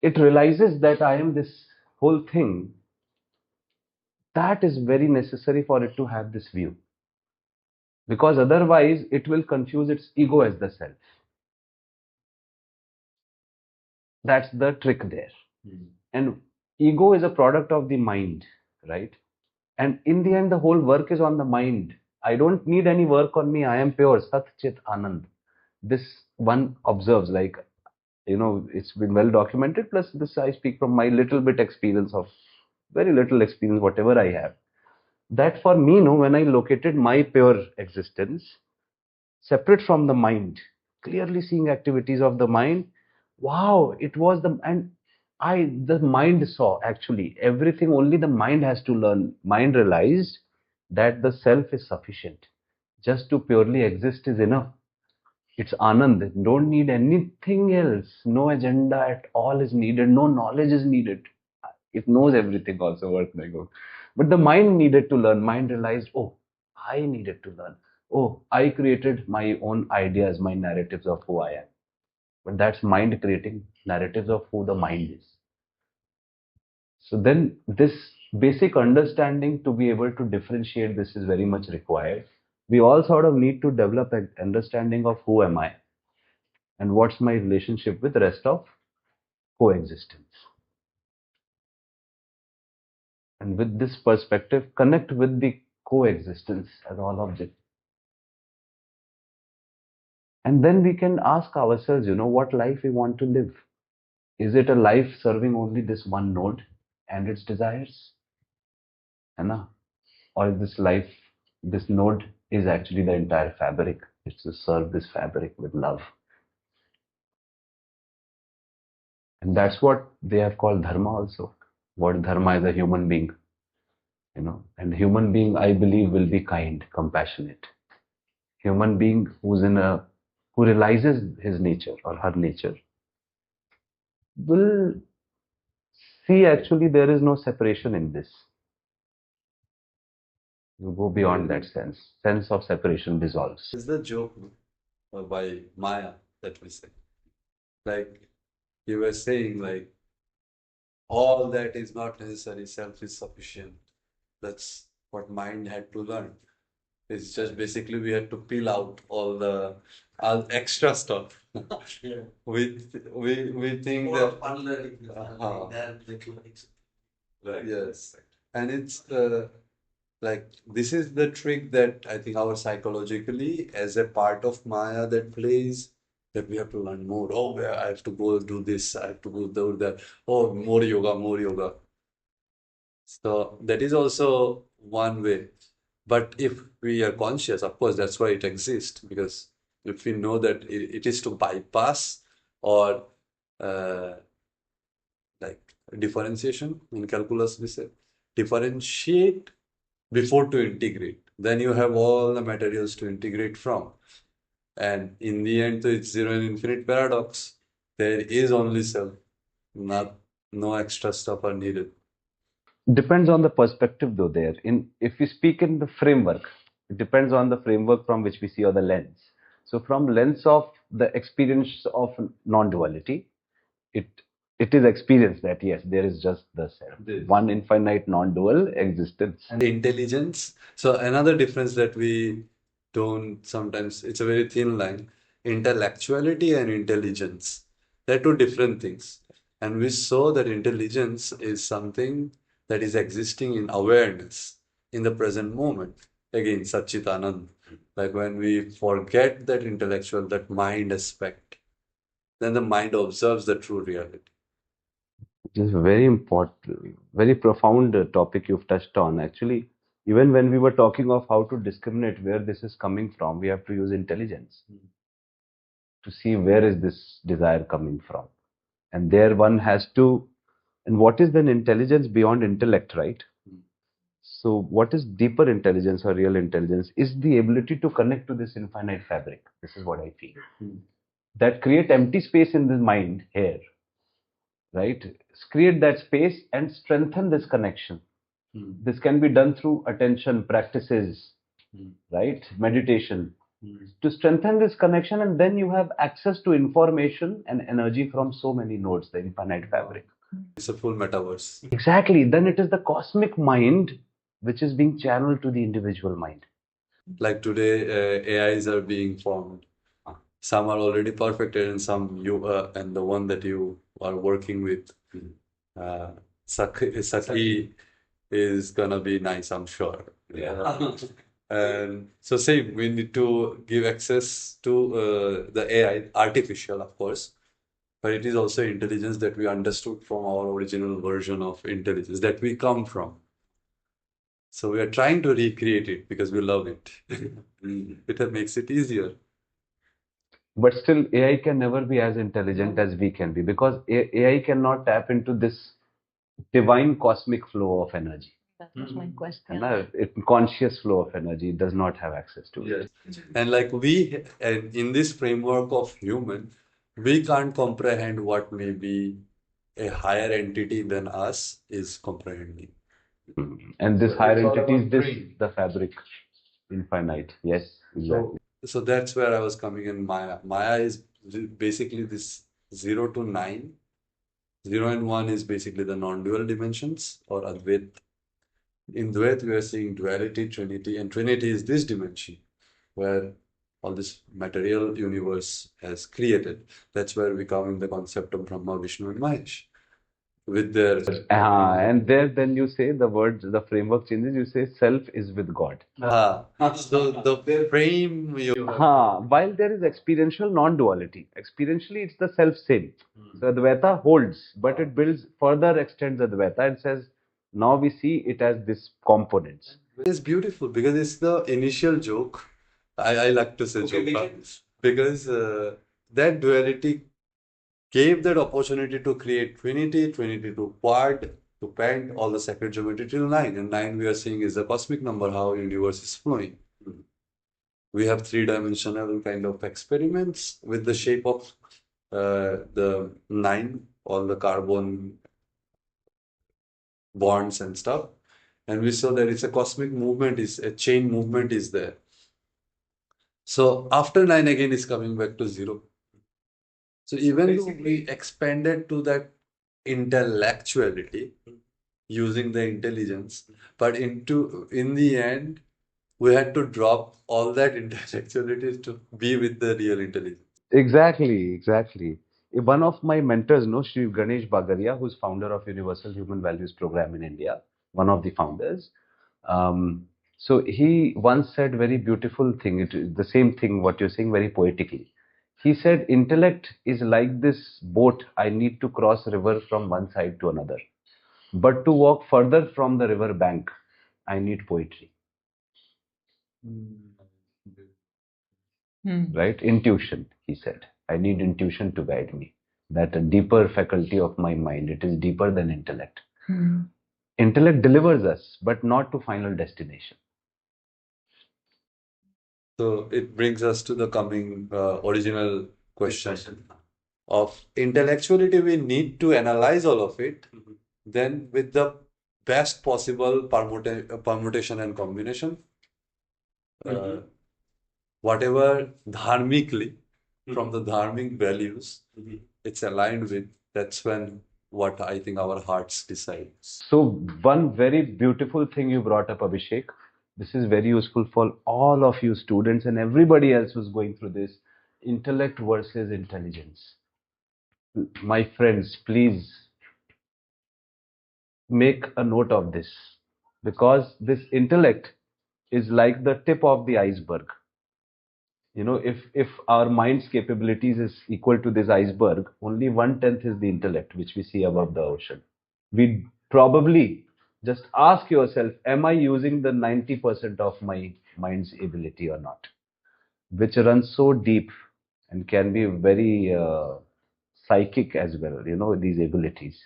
it realizes that I am this whole thing. That is very necessary for it to have this view, because otherwise it will confuse its ego as the self. That's the trick there. And ego is a product of the mind, right? And in the end, the whole work is on the mind. I don't need any work on me. I am pure Sat Chit Anand. This one observes, like, it's been well documented. Plus, this I speak from my little bit experience of very little experience, whatever I have. That for me, when I located my pure existence, separate from the mind, clearly seeing activities of the mind, wow, it was the mind saw actually everything. Only the mind has to learn. Mind realized that the self is sufficient. Just to purely exist is enough. It's Anand. Don't need anything else. No agenda at all is needed. No knowledge is needed. It knows everything also worth going. But the mind needed to learn. Mind realized, oh, I needed to learn. Oh, I created my own ideas, my narratives of who I am. But that's mind creating narratives of who the mind is. So then this basic understanding to be able to differentiate this is very much required. We all sort of need to develop an understanding of who am I and what's my relationship with the rest of coexistence. And with this perspective, connect with the coexistence as all objects. And then we can ask ourselves, what life we want to live. Is it a life serving only this one node and its desires? है ना? Or is this life, this node is actually the entire fabric? It's to serve this fabric with love. And that's what they have called dharma also. What dharma is a human being, and human being, I believe, will be kind, compassionate. Human being who realizes his nature or her nature will see actually there is no separation in this. You go beyond that sense of separation dissolves. It's the joke by Maya that we say. Like you were saying, like all that is not necessary, self is sufficient. That's what mind had to learn. It's just basically we had to peel out all the extra stuff. Yeah. We think More that of unlearning than right. Yes, and it's like this is the trick that I think our psychologically as a part of Maya that plays that we have to learn more. Oh, yeah, I have to go do this. I have to go do that. Oh, more yoga, more yoga. So that is also one way. But if we are conscious, of course, that's why it exists. Because if we know that it is to bypass or uh, like differentiation in calculus, we say differentiate before to integrate. Then you have all the materials to integrate from. And in the end, so it's zero and infinite paradox. There is only self, no extra stuff are needed. Depends on the perspective though there. If we speak in the framework, it depends on the framework from which we see or the lens. So from lens of the experience of non-duality, it is experience that yes, there is just the self. This. One infinite non-dual existence. And intelligence. So another difference that we don't sometimes, it's a very thin line. Intellectuality and intelligence. They're two different things. And we saw that intelligence is something that is existing in awareness in the present moment. Again, Satchitanand. Like when we forget that intellectual, that mind aspect, then the mind observes the true reality. It is a very important, very profound topic you've touched on. Actually, even when we were talking of how to discriminate where this is coming from, we have to use intelligence to see where is this desire coming from. And there one has to, and what is then intelligence beyond intellect, right? So what is deeper intelligence or real intelligence is the ability to connect to this infinite fabric. This is what I feel. That create empty space in the mind here, right? Create that space and strengthen this connection. This can be done through attention practices, right? Meditation. To strengthen this connection, and then you have access to information and energy from so many nodes, the infinite fabric. It's a full metaverse. Exactly. Then it is the cosmic mind which is being channeled to the individual mind. Like today, AIs are being formed. Some are already perfected, and some and the one that you are working with, Saki is gonna be nice, I'm sure. Yeah. And so same, we need to give access to the AI, artificial, of course, but it is also intelligence that we understood from our original version of intelligence that we come from. So we are trying to recreate it because we love it. It makes it easier. But still, AI can never be as intelligent as we can be because AI cannot tap into this divine cosmic flow of energy. That was my question. Conscious flow of energy does not have access to it. Yes. And like and in this framework of human, we can't comprehend what maybe a higher entity than us is comprehending. And this So higher it's all entity is about this, brain. the fabric, infinite. Yes, exactly. So that's where I was coming in. Maya. Maya is basically this 0 to 9. 0 and 1 is basically the non-dual dimensions or Advait. In Dvait, we are seeing duality, trinity, and trinity is this dimension where all this material universe has created. That's where we come in the concept of Brahma, Vishnu, and Mahesh. with their And there, then you say the words, the framework changes. You say self is with God. so the frame you While there is experiential non-duality, experientially it's the self-same. So Advaita holds, but it builds further, extends Advaita and says, now we see it as this components. is beautiful because it's the initial joke. I like to say Okay, joke because that duality gave that opportunity to create Trinity, Trinity to quad, to pent, all the sacred geometry till nine. And nine we are seeing is a cosmic number, how universe is flowing. We have three-dimensional kind of experiments with the shape of the nine, all the carbon bonds and stuff. And we saw that it's a cosmic movement, is a chain movement is there. So after nine again is coming back to zero. So even though we expanded to that intellectuality using the intelligence, but in the end we had to drop all that intellectuality to be with the real intelligence. Exactly, exactly. One of my mentors, no, Shri Ganesh Bagaria, who's founder of Universal Human Values Program in India, one of the founders. So he once said very beautiful thing. It is the same thing what you're saying very poetically. He said, intellect is like this boat. I need to cross river from one side to another. But to walk further from the river bank, I need poetry, right? Intuition, he said. I need intuition to guide me. That a deeper faculty of my mind. It is deeper than intellect. Intellect delivers us, but not to final destination. So it brings us to the coming original question of intellectuality. We need to analyze all of it, then with the best possible permutation and combination, whatever dharmically from the dharmic values it's aligned with. That's when what I think our hearts decide. So, one very beautiful thing you brought up, Abhishek. This is very useful for all of you students and everybody else who's going through this. Intellect versus intelligence. My friends, please make a note of this because this intellect is like the tip of the iceberg. If our mind's capabilities is equal to this iceberg, only 1/10 is the intellect which we see above the ocean. We probably just ask yourself, am I using the 90% of my mind's ability or not, which runs so deep and can be very psychic as well, these abilities.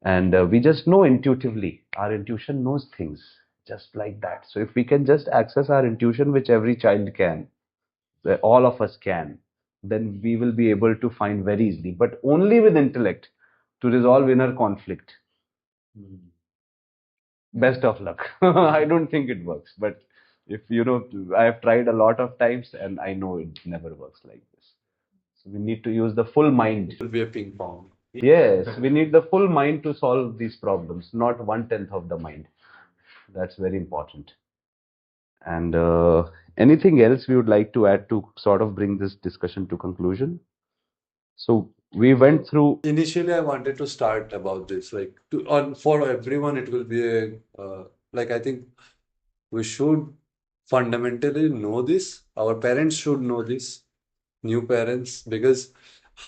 And we just know intuitively, our intuition knows things just like that. So if we can just access our intuition, which every child can, all of us can, then we will be able to find very easily, but only with intellect to resolve inner conflict. Best of luck. I don't think it works, but if I have tried a lot of times and I know it never works like this. So we need to use the full mind. It will be a ping pong. Yes, we need the full mind to solve these problems, not 1/10 of the mind. That's very important. And anything else we would like to add to sort of bring this discussion to conclusion? So we went through. Initially, I wanted to start about this, like for everyone, it will be a like I think we should fundamentally know this. Our parents should know this, new parents, because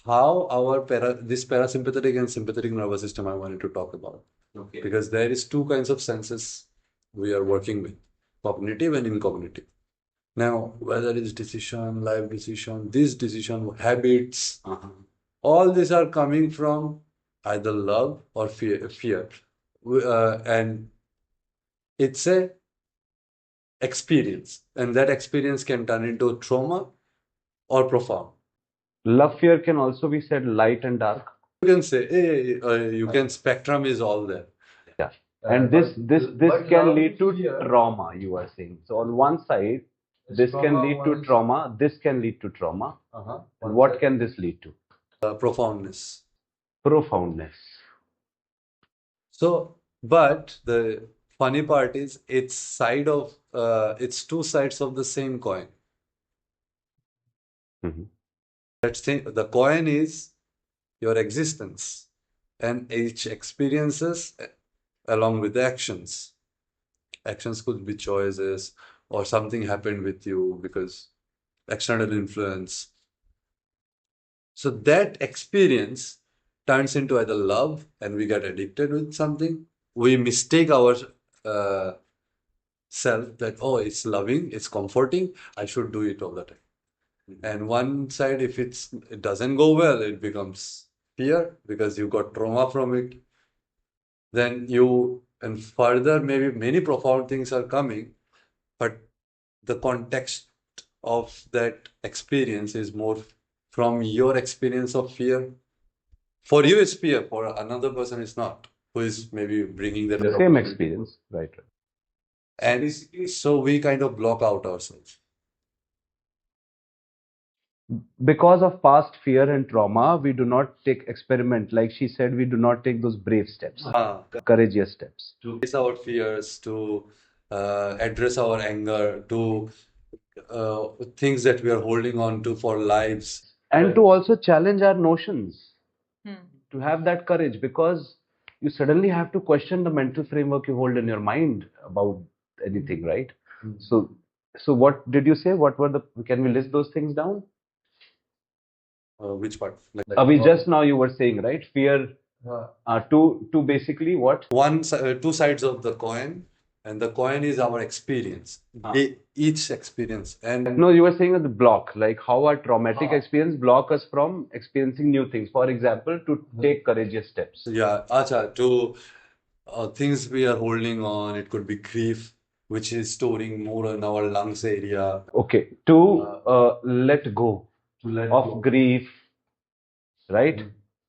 how our this parasympathetic and sympathetic nervous system I wanted to talk about. Okay. Because there is two kinds of senses we are working with, cognitive and incognitive. Now, whether it's decision, life decision, this decision, habits, all these are coming from either love or fear. And it's a experience, and that experience can turn into trauma or profound. Love fear can also be said light and dark. You can say, hey, you can spectrum is all there. Yeah. And this can lead to trauma, you are saying. So on one side, this can lead to trauma, this can lead to trauma. And what can this lead to? Profoundness. Profoundness. So, but the funny part is it's two sides of the same coin. Mhm. The coin is your existence. and each experiences along with the actions. Actions could be choices or something happened with you because external influence. So that experience turns into either love and we get addicted with something. We mistake our uh, self that, oh, it's loving, it's comforting, I should do it all the time. And one side, if it doesn't go well, it becomes fear because you got trauma from it. Then and further, maybe many profound things are coming, but the context of that experience is more from your experience of fear. For you, it's fear. For another person, it's not. Who is maybe bringing that The same experience, right? and so we kind of block out ourselves. Because of past fear and trauma, we do not experiment. Like she said, we do not take those brave steps, courageous steps. To face our fears, to address our anger, to things that we are holding on to for lives. And to also challenge our notions, Hmm. to have that courage, because you suddenly have to question the mental framework you hold in your mind about anything, right? So what did you say? What were can we list those things down? Which part? Abhi, just now you were saying, right? Fear, to basically what? Two sides of the coin, and the coin is our experience. Each experience. And No, you were saying the block, like how our traumatic experience block us from experiencing new things. For example, to take courageous steps. yeah, acha, to things we are holding on, it could be grief, which is storing more in our lungs area. Okay, to let go of grief, right?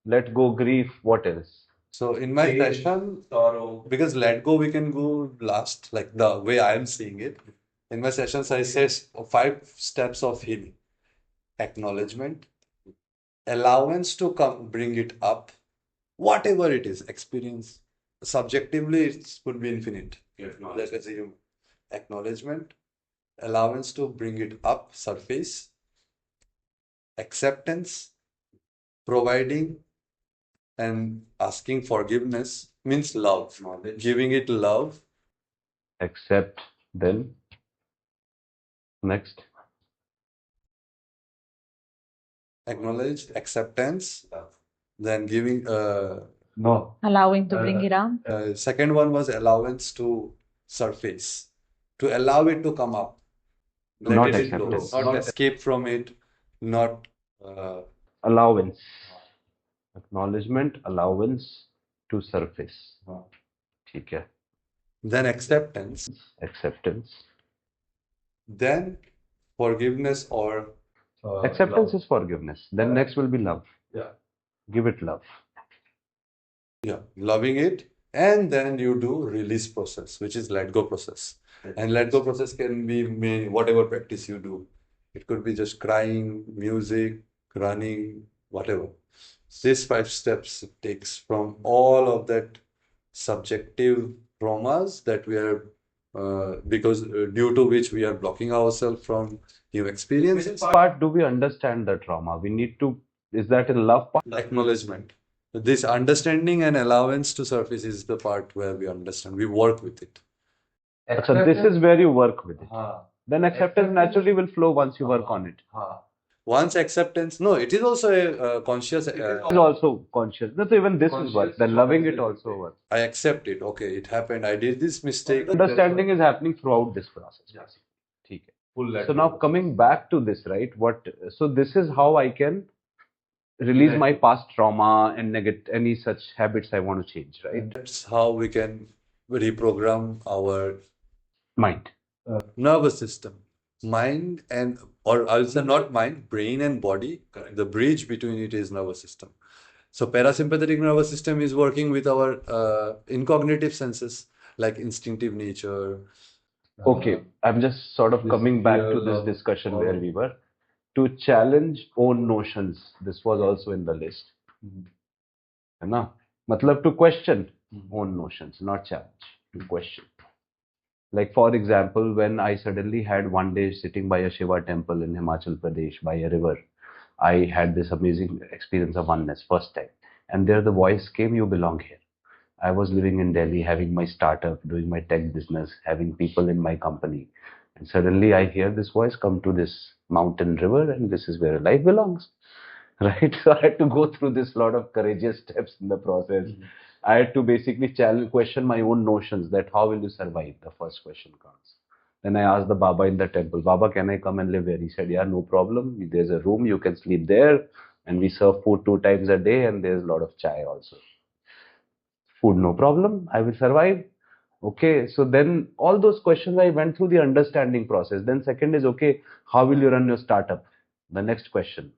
Let go grief. What else? So in my session, because let go we can go last, like the way I am seeing it. In my sessions, I say 5 steps of healing: acknowledgement, allowance to come, bring it up, whatever it is, experience. Subjectively, it could be infinite. Let's assume acknowledgement, allowance to bring it up, surface, acceptance, providing and asking forgiveness means love, giving it love. Accept, then next. Acknowledge, acceptance, then giving. No. Allowing to bring it up. Second one was allowance to surface, to allow it to come up, Not let it go, acceptance. not escape from it, not. Allowance. Acknowledgement, allowance to surface. ठीक है. Then acceptance, Acceptance. then forgiveness or Acceptance is forgiveness. Then next will be love. Yeah. Give it love. yeah, loving it, and then you do release process, which is let go process. And let go process can be whatever practice you do. It could be just crying, music, running, whatever. These 5 steps it takes from all of that subjective traumas that we are because due to which we are blocking ourselves from new experiences. Part do we understand the trauma? We need to. Is that in love part? Acknowledgement. This understanding and allowance to surface is the part where we understand. We work with it. So this is where you work with it. Then acceptance naturally will flow once you work on it. Once acceptance, no, it is also a conscious. It is also conscious. No, so even this will work. Then loving it also works. I accept it. Okay, it happened. I did this mistake. Understanding is happening throughout this process. ठीक है. So now coming back to this, right? So this is how I can release my past trauma and any such habits I want to change, right? That's how we can reprogram our Mind. nervous system. Mind and, or I'll say not mind, brain and body. The bridge between it is nervous system. So parasympathetic nervous system is working with our incognitive senses like instinctive nature. Okay, I'm just sort of coming back to this discussion where we were. To challenge own notions. This was also in the list. है ना? मतलब to question own notions, not challenge, to question. Like for example, when I suddenly had one day sitting by a Shiva temple in Himachal Pradesh by a river, I had this amazing experience of oneness first time. And there the voice came, you belong here. I was living in Delhi, having my startup, doing my tech business, having people in my company. And suddenly I hear this voice, come to this mountain river, and this is where life belongs. Right? So I had to go through this lot of courageous steps in the process. Mhm. I had to basically challenge, question my own notions that how will you survive? The first question comes. Then I asked the Baba in the temple, Baba, can I come and live here? He said, yeah, no problem. There's a room, you can sleep there. And we serve food 2 times a day, and there's a lot of chai also. Food, no problem. I will survive. Okay, so then all those questions I went through the understanding process. Then second is, okay, how will you run your startup? The next question.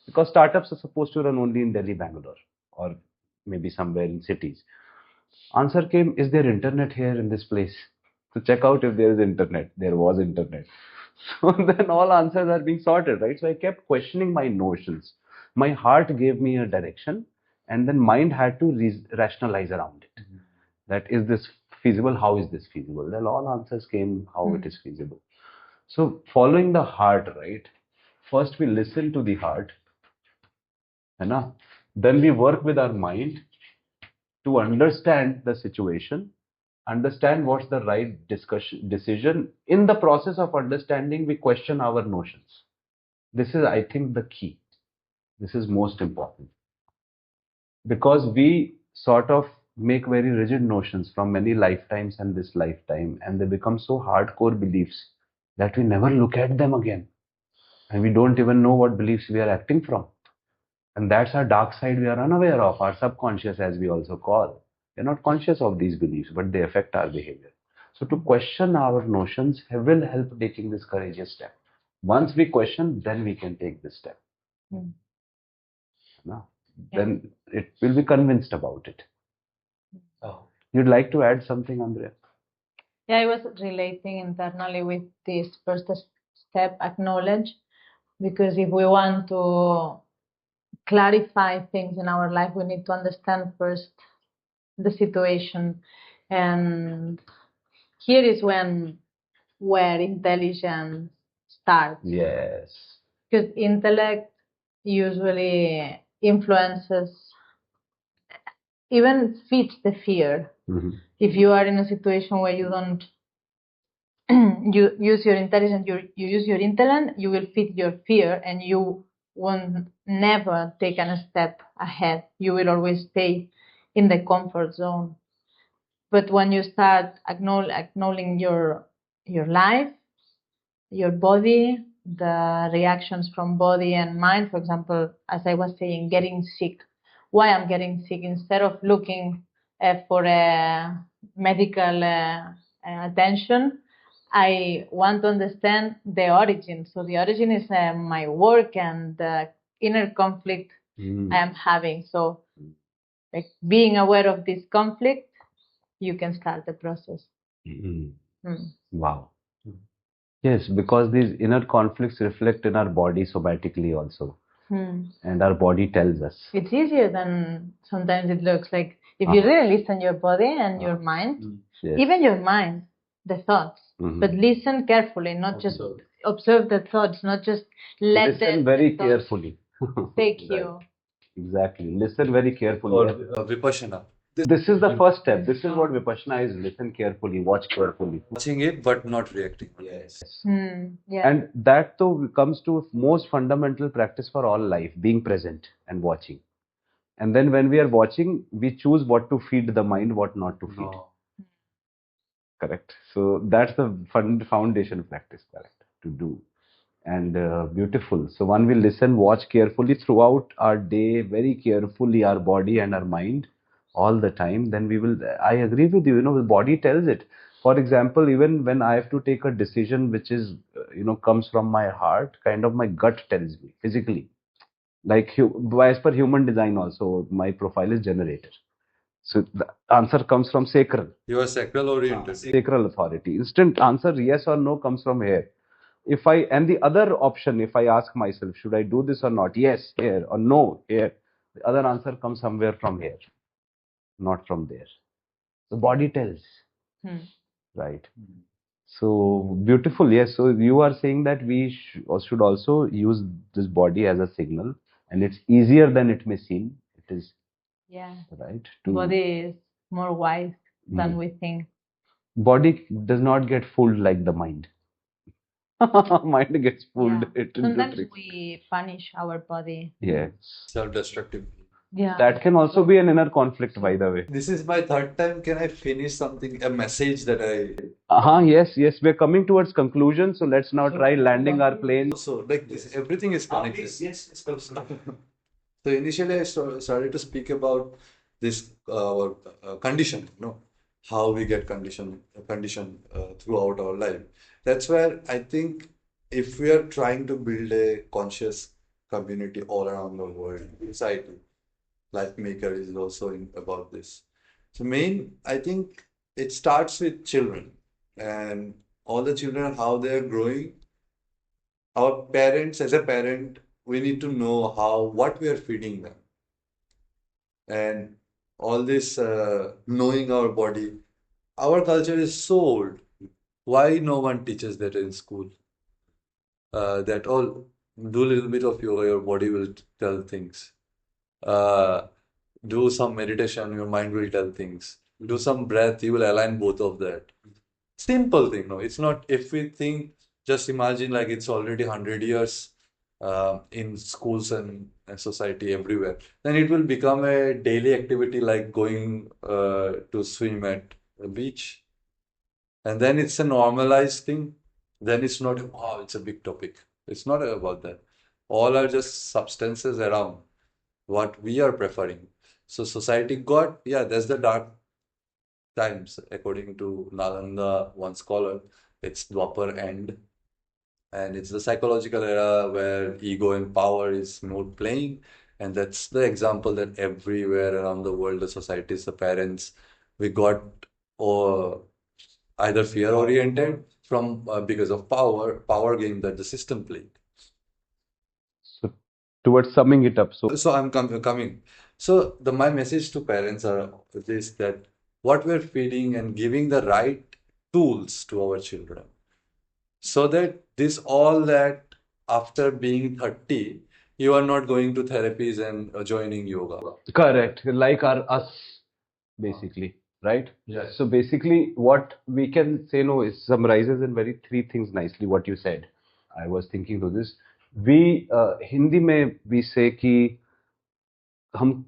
Because startups are supposed to run only in Delhi, Bangalore, or maybe somewhere in cities. Answer came, is there internet here in this place? To check out if there is internet. There was internet. So then all answers are being sorted, right? So I kept questioning my notions. My heart gave me a direction, and then mind had to rationalize around it. That is this feasible? How is this feasible? Then all answers came how it is feasible. So following the heart, right? First we listen to the heart, है ना? Then we work with our mind to understand the situation, understand what's the right decision. In the process of understanding, we question our notions. This is, I think, the key. This is most important because we sort of make very rigid notions from many lifetimes and this lifetime, and they become so hardcore beliefs that we never look at them again, and we don't even know what beliefs we are acting from. And that's our dark side we are unaware of, our subconscious, as we also call. We're not conscious of these beliefs, but they affect our behavior. So to question our notions will help taking this courageous step. Once we question, then we can take this step. Mm. No? Yeah. Then it will be convinced about it. Oh. You'd like to add something, Andrea? Yeah, I was relating internally with this first step, acknowledge, because if we want to clarify things in our life, we need to understand first the situation. And here is where intelligence starts. Yes. Because intellect usually influences, even feeds the fear. Mhm. If you are in a situation where you don't you use your intelligence, you use your intellect, you will feed your fear, and you won't never take a step ahead. You will always stay in the comfort zone. But when you start acknowledging your life, your body, the reactions from body and mind, for example, as I was saying, getting sick. Why I'm getting sick? Instead of looking for a medical attention, I want to understand the origin. So the origin is my work and the inner conflict I am having. So like being aware of this conflict, you can start the process. Mhm. Mm. Wow. Yes, because these inner conflicts reflect in our body somatically also, and our body tells us. It's easier than sometimes it looks. Like if you really listen your body and your mind, Yes. even your mind, the thoughts, but listen carefully, not just observe the thoughts, not just let Listen the very thoughts carefully. take Right. you. Exactly. Listen very carefully. Or Yes. Vipassana. This is the first step. This is what Vipassana is. Listen carefully, watch carefully. Watching it but not reacting. Yes. Yeah. And that though comes to most fundamental practice for all life, being present and watching. And then when we are watching, we choose what to feed the mind, what not to feed. No. Correct. So that's the foundation practice, correct, to do. And beautiful. So one will listen, watch carefully throughout our day, very carefully, our body and our mind all the time. Then we will, I agree with you, the body tells it. For example, even when I have to take a decision which is, comes from my heart, kind of my gut tells me physically. Like, as per human design also, my profile is generator. So the answer comes from sacral. You are sacral oriented. Sacral authority. Instant answer, yes or no, comes from here. And the other option, if I ask myself, should I do this or not? Yes, here, or no, here. The other answer comes somewhere from here, not from there. The body tells, right? So beautiful. Yes. So you are saying that we should also use this body as a signal, and it's easier than it may seem. It is Yeah. right? Body is more wise than Mm. we think. Body does not get fooled like the mind. Mind gets fooled Yeah. it into Sometimes tricks. we punish our body. Yes. Self-destructive. Yeah. That can also be an inner conflict, by the way. This is my third time. Can I finish something, a message that I Yes, yes, we're coming towards conclusion, so let's now try landing our plane. also like this? Everything is connected. Please, yes, So initially, I started to speak about this condition, how we get conditioned throughout our life. That's where I think if we are trying to build a conscious community all around the world, society, Lifemaker is also about this. So I think it starts with children and all the children, how they're growing. Our parents, as a parent, we need to know what we are feeding them. And all this knowing our body. Our culture is so old. Why no one teaches that in school? That all do a little bit of yoga, your body will tell things. Uh, do some meditation, your mind will tell things. Do some breath, you will align both of that. Simple thing, no? It's not, if we think, just imagine like it's already 100 years in schools and society everywhere. Then it will become a daily activity like going to swim at the beach. And then it's a normalized thing. Then it's not, wow, it's a big topic. It's not about that. All are just substances around what we are preferring. So society got, yeah, that's the dark times. According to Nalanda, one scholar, it's the upper end. And it's the psychological era where ego and power is more playing. And that's the example that everywhere around the world, the societies, the parents, we got or either fear oriented from because of power game that the system played. So, towards summing it up, So I'm coming. So my message to parents are this, that what we're feeding and giving the right tools to our children, so that this all that after being 30, you are not going to therapies and joining yoga. correct, like us, basically, right? Yes. So basically, what we can say no is summarizes in very three things nicely what you said. I was thinking to this. We Hindi में we say कि हम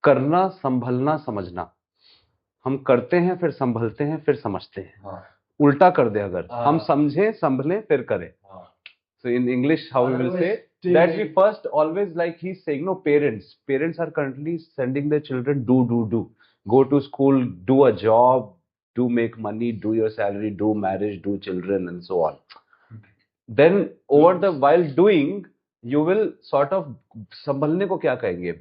करना संभलना समझना, हम करते हैं फिर संभलते हैं फिर समझते हैं. हाँ. उल्टा कर दे अगर हम हाँ. समझें संभलें फिर करें. हाँ. So in English, how we will say that we first always, like he's saying, no, parents are currently sending their children do. Go to school, do a job, do make money, do your salary, do marriage, do children, and so on. Then over the while doing, you will sort of संभलने को क्या कहेंगे?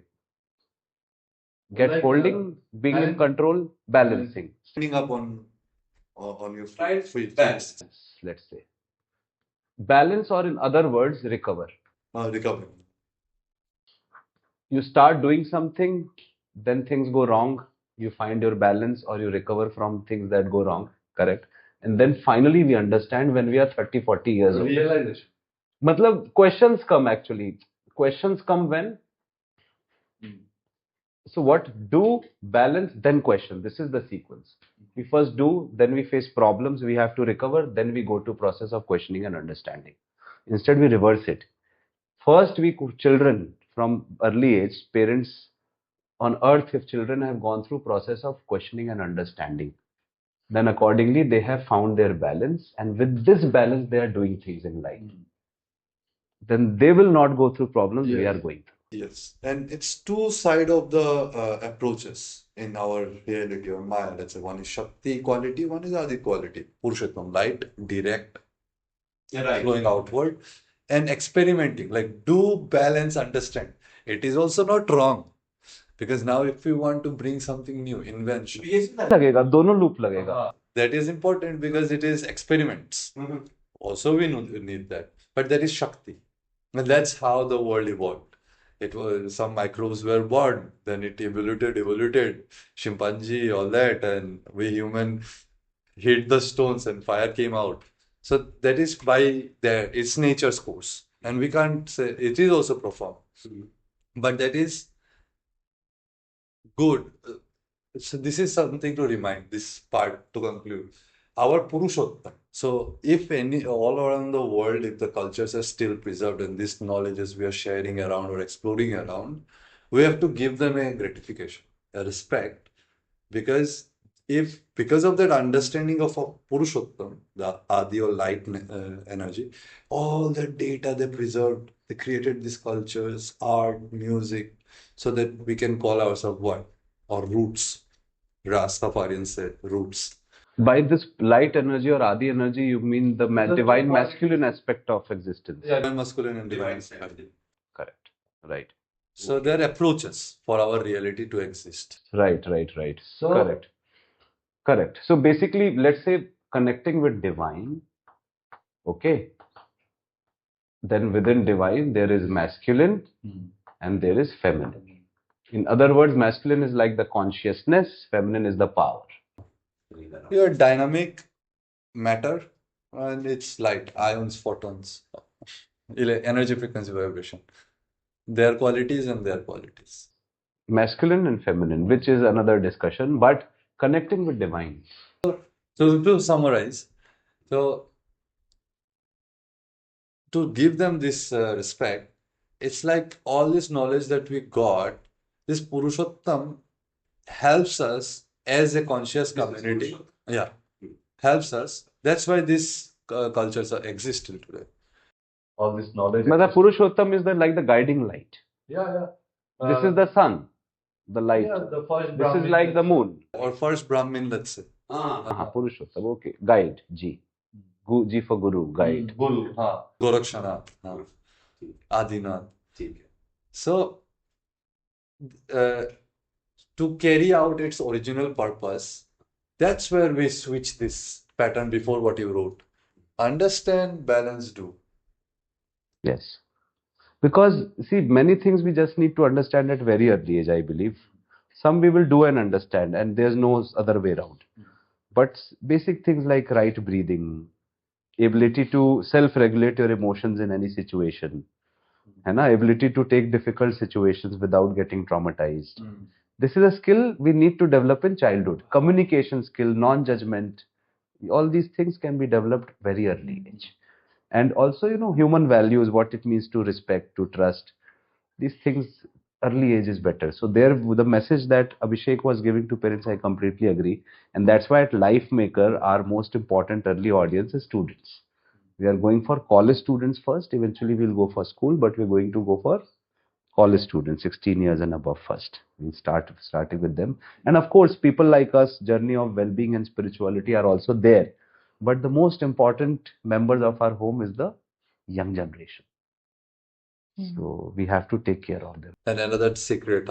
Get Like, holding, being in control, balancing. Standing up on your feet. Let's say balance, or in other words, recover. Recovery. You start doing something, then things go wrong, you find your balance or you recover from things that go wrong, correct? And then finally we understand when we are 30, 40 years old. Realization. Matlab, questions come actually. Questions come when? So what? Do, balance, then question. This is the sequence. We first do, then we face problems, we have to recover, then we go to process of questioning and understanding. Instead we reverse it. First, children from early age, parents on earth, if children have gone through process of questioning and understanding, then accordingly they have found their balance, and with this balance they are doing things in life. Then they will not go through problems we are going through. Yes, and it's two side of the approaches in our reality or Maya. Let's say one is Shakti quality, one is Adi quality. Purushottam, light, direct, going outward, and experimenting. Like do balance, understand. It is also not wrong. Because now if you want to bring something new, invention, लगेगा, दोनों loop लगेगा. that is important because it is experiments. Also we need that. But that is Shakti. And that's how the world evolved. It was some microbes were born, then it evoluted, chimpanzee, all that, and we human hit the stones and fire came out. So that is by it's nature's course. And we can't say it is also profound. But that is Good. So this is something to remind, this part to conclude. Our Purushottam. So if any all around the world, if the cultures are still preserved and these knowledges we are sharing around or exploring around, we have to give them a gratification, a respect, because if because of that understanding of a Purushottam, the Adi or light energy, all the data they preserved, they created these cultures, art, music, so that we can call ourselves what? Or roots. Rastafarian said roots. By this light energy or Adi energy, you mean the divine masculine aspect of existence. Yeah, divine masculine and divine feminine. Correct. Right. So they're approaches for our reality to exist. Right. Correct. Correct. So basically, let's say connecting with divine, okay, then within divine there is masculine and there is feminine. In other words, masculine is like the consciousness, feminine is the power. Your dynamic matter and it's light, ions, photons, energy, frequency, vibration. Their qualities and their qualities. Masculine and feminine, which is another discussion, but connecting with divine. So to summarize, so to give them this respect, it's like all this knowledge that we got, this Purushottam helps us as a conscious community. Yeah, helps us. That's why these cultures are existing today. All this knowledge. But the Purushottam is like the guiding light. Yeah. This is the sun, the light. Yeah, the first This is Brahmin, like the moon. or first Brahmin, let's say. Purushottam, okay. Guide, G. G for Guru, guide. Guru, Gorakshanath, Adinath. So, to carry out its original purpose, that's where we switch this pattern before what you wrote. Understand, balance, do. Yes. Because, see, many things we just need to understand at very early age, I believe. Some we will do and understand, and there's no other way around. But basic things like right breathing, ability to self-regulate your emotions in any situation, and ability to take difficult situations without getting traumatized. This is a skill we need to develop in childhood. Communication skill, non-judgment, all these things can be developed very early age. And also, human values, what it means to respect, to trust, these things early age is better. So there, the message that Abhishek was giving to parents, I completely agree. And that's why at Lifemaker, our most important early audience is students. We are going for college students first. Eventually, we'll go for school, but we're going to go for college students, 16 years and above first. We'll starting with them. And of course, people like us, journey of well-being and spirituality are also there. But the most important members of our home is the young generation. So we have to take care of them. And another secret,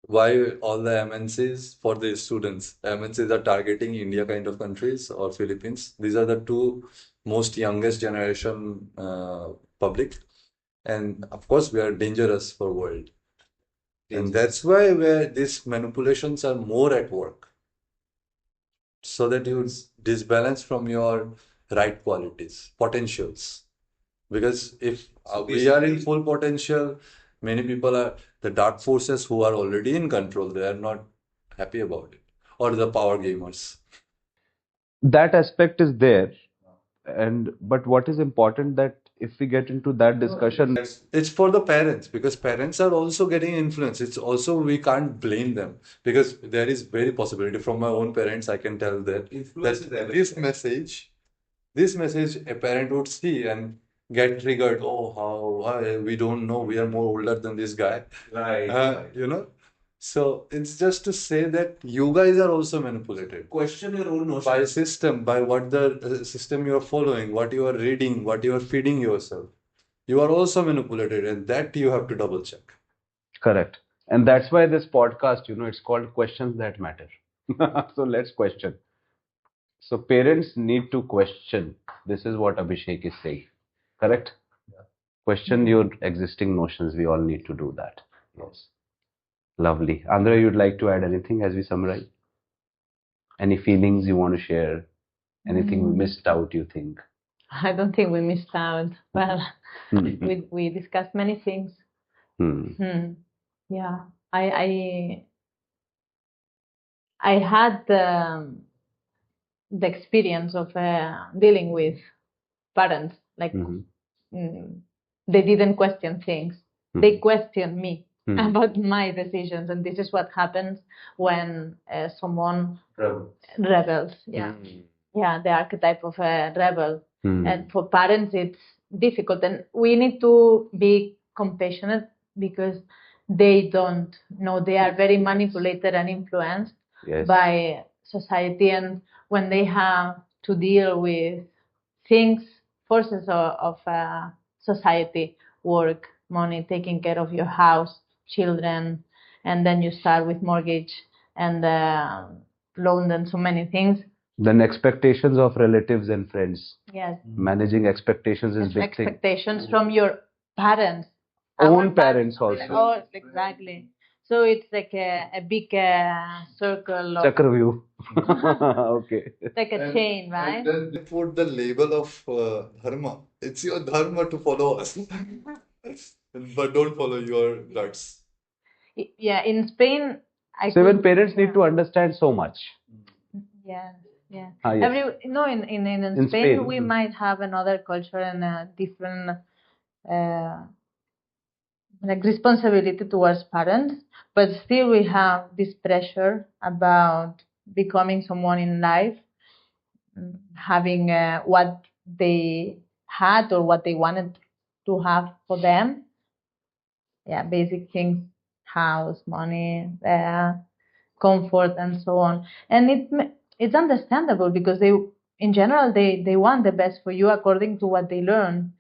why all the MNCs for the students? MNCs are targeting India kind of countries or Philippines. These are the two most youngest generation public. And of course, we are dangerous for world. And that's why where these manipulations are more at work. So that you disbalance from your right qualities, potentials. Because if we are in full potential, many people are the dark forces who are already in control, they are not happy about it. Or the power gamers. That aspect is there. But what is important that if we get into that discussion, It's for the parents because parents are also getting influence. It's also we can't blame them because there is very possibility from my own parents. I can tell that this message a parent would see and get triggered. Oh, how we don't know. We are more older than this guy. Right. So it's just to say that you guys are also manipulated Question your own notion. by system, by what the system you are following, what you are reading, what you are feeding yourself. You are also manipulated, and that you have to double check. correct. And that's why this podcast, it's called Questions That Matter. So let's question. So parents need to question. This is what Abhishek is saying. Correct? Question your existing notions. We all need to do that. Yes. Lovely. Andrea, you'd like to add anything as we summarize? Any feelings you want to share? Anything we missed out, you think? I don't think we missed out. Well, Hmm. we discussed many things. Hmm. Yeah. I had the experience of dealing with parents like they didn't question things. They questioned me about my decisions, and this is what happens when someone rebels. Yeah, the archetype of a rebel. And for parents, it's difficult, and we need to be compassionate because they don't know. They are very manipulated and influenced by society, and when they have to deal with things, forces of society, work, money, taking care of your house, children, and then you start with mortgage and loan and so many things. Then expectations of relatives and friends. Yes. Managing expectations is big thing. Expectations from your parents. Own parents also. Oh, exactly. So it's like a big circle. Chakravyuh. Okay. Like a chain, right? And then they put the label of dharma. It's your dharma to follow us. But don't follow your guts. Yeah, in Spain, So even parents need to understand so much. Yeah, yeah. Yes. In Spain, we might have another culture and a different like responsibility towards parents, but still we have this pressure about becoming someone in life, having what they had or what they wanted to have for them. Yeah, basic things, house, money, comfort, and so on. And it's understandable because in general, they want the best for you according to what they learn.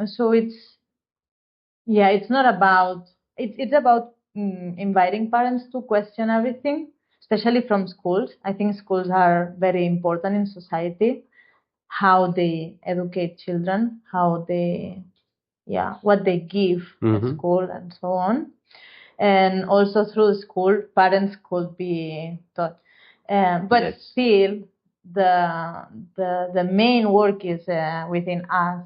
So it's not about it's about inviting parents to question everything, especially from schools. I think schools are very important in society, how they educate children, what they give at school and so on. And also through the school, parents could be taught. But still, the main work is within us.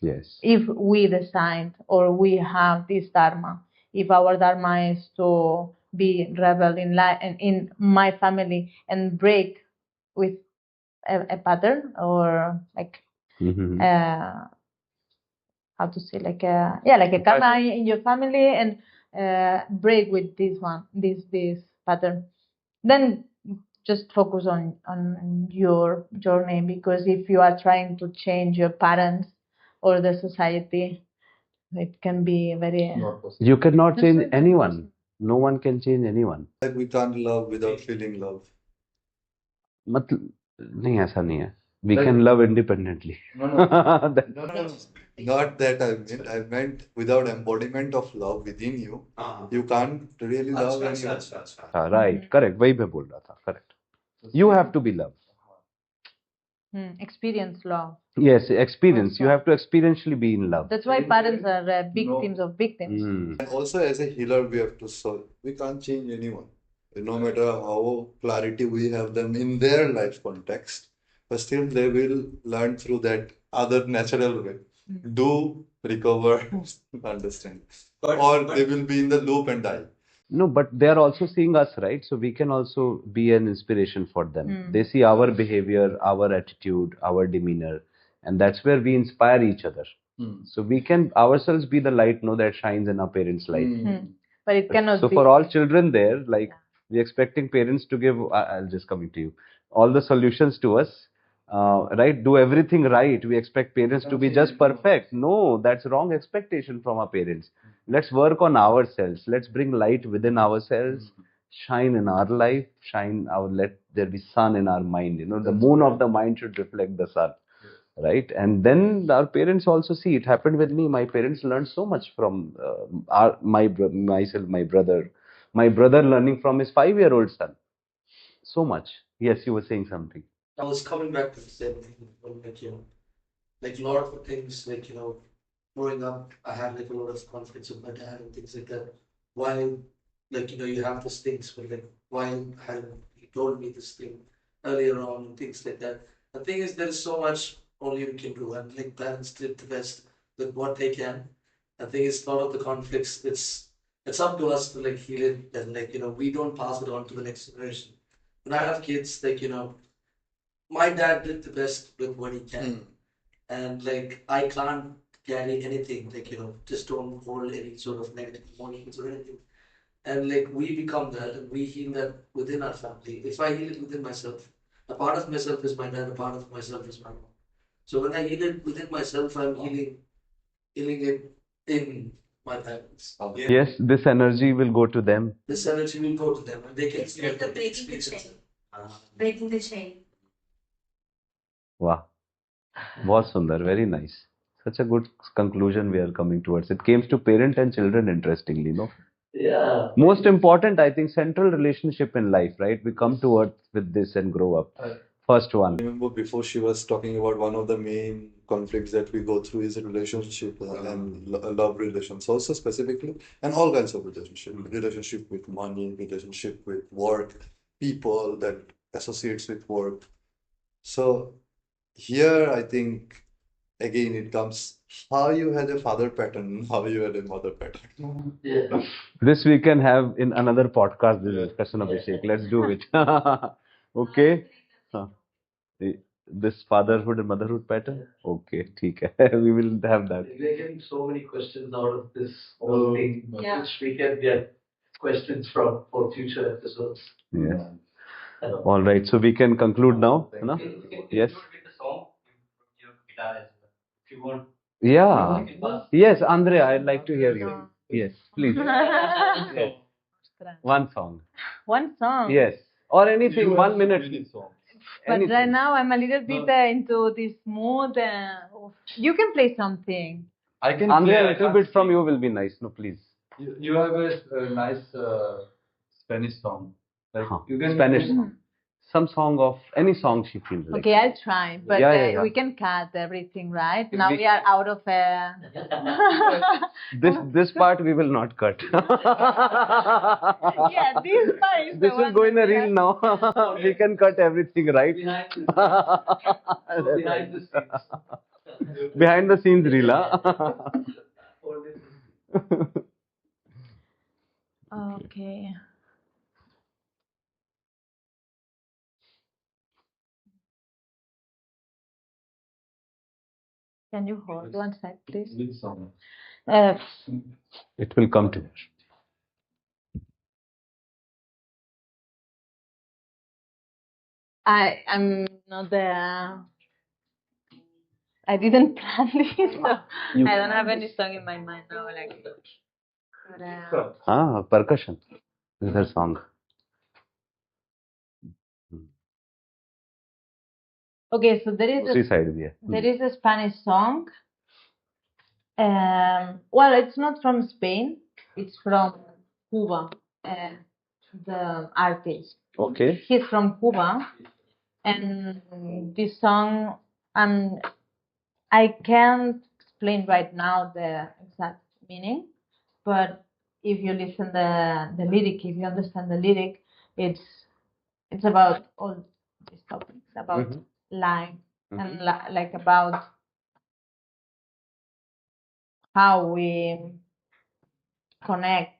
Yes. If we decide or we have this dharma, if our dharma is to be rebel in life and in my family and break with a pattern or like how to say like a karma in your family and break with this pattern, then just focus on your journey, because if you are trying to change your parents or the society, it can be very you cannot change anyone. No one can change anyone. Like we can't love without feeling love. नहीं ऐसा नहीं है. We can love independently. No. Not that I meant. I meant without embodiment of love within you, you can't really love anyone. Right, correct. वही मैं बोल रहा था. Correct. You have to be loved. experience love. Yes, experience. You have to experientially be in love. That's why parents are victims of victims. And also, as a healer, we have to solve. We can't change anyone, no matter how clarity we have them in their life context. But still, they will learn through that other natural way. Do recover, understand, or they will be in the loop and die. No, but they are also seeing us, right? So we can also be an inspiration for them. They see our behavior, our attitude, our demeanor, and that's where we inspire each other. So we can ourselves be the light, that shines in our parents' life. But it cannot be. So for all children there, like we're expecting parents to give, I'll just coming to you, all the solutions to us, right? Do everything right. We expect parents to be just perfect. No, that's wrong expectation from our parents. Let's work on ourselves. Let's bring light within ourselves, shine in our life, let there be sun in our mind. The moon of the mind should reflect the sun, right? And then our parents also see. It happened with me. My parents learned so much from my brother. My brother learning from his 5-year-old son. So much. Yes, you were saying something. I was coming back to the same thing, like a lot of things, growing up, I had like a lot of conflicts with my dad and things like that. Why, you have these things, but why hadn't he told me this thing earlier on and things like that. The thing is, there is so much only we can do, and parents did the best with what they can. The thing is, a lot of the conflicts, it's It's up to us to like heal it, and like we don't pass it on to the next generation. When I have kids, like my dad did the best with what he can, and like I can't carry anything. Like just don't hold any sort of negative emotions or anything. And like we become that, and we heal that within our family. If I heal it within myself, a part of myself is my dad, a part of myself is my mom. So when I heal it within myself, I'm healing it in my parents. Yes, this energy will go to them. This energy will go to them, and they can see The breaking the chain. Breaking the chain. Wow. बहुत सुंदर, very nice. Such a good conclusion we are coming towards. It came to parent and children, interestingly, no? Yeah. Most important, I think, central relationship in life, right? We come to earth with this and grow up. First one. I remember before she was talking about one of the main conflicts that we go through is a relationship and love relations also specifically, and all kinds of relationship with money, relationship with work, people that associates with work. So here I think again it comes how you had a father pattern, how you had a mother pattern. Yeah. This we can have in another podcast, this discussion, Abhishek. Let's do it. Okay. Huh. This fatherhood and motherhood pattern? Okay, ठीक है. We will have that. We're getting so many questions out of this whole thing, Yeah. which we can get questions from for future episodes. Yes. All right. So we can conclude now. No? Yes. Yeah. Yes, Andrea, I'd like to hear you. Yes, please. Yes. One song. One song. Yes. Or anything, 1 minute. But Anything. right now I'm a little bit into this mood. You can play something. I can Andrea, a play, little bit from you will be nice. No, please. You have a nice Spanish song. Like Huh. you can Spanish song. Some song of any song she feels like. Okay, I'll try. But Yeah. we can cut everything, right? Now We- we are out of This part we will not cut. Yeah, this part is This the will one go in a that we reel now. We can cut everything, right? Behind the scenes. Behind the scenes reel, huh? Okay. Can you hold one sec, please? Which song? It will come to you. I'm not the. I didn't plan this, so I don't have any song in my mind now. Like, but, Percussion. This is her song. okay, so there is दूसरी side भी है. there is a Spanish song. Well, it's not from Spain. It's from Cuba. The artist. Okay. He's from Cuba, and this song, I can't explain right now the exact meaning, but if you listen the lyric, if you understand the lyric, it's about all these topics about life and like about how we connect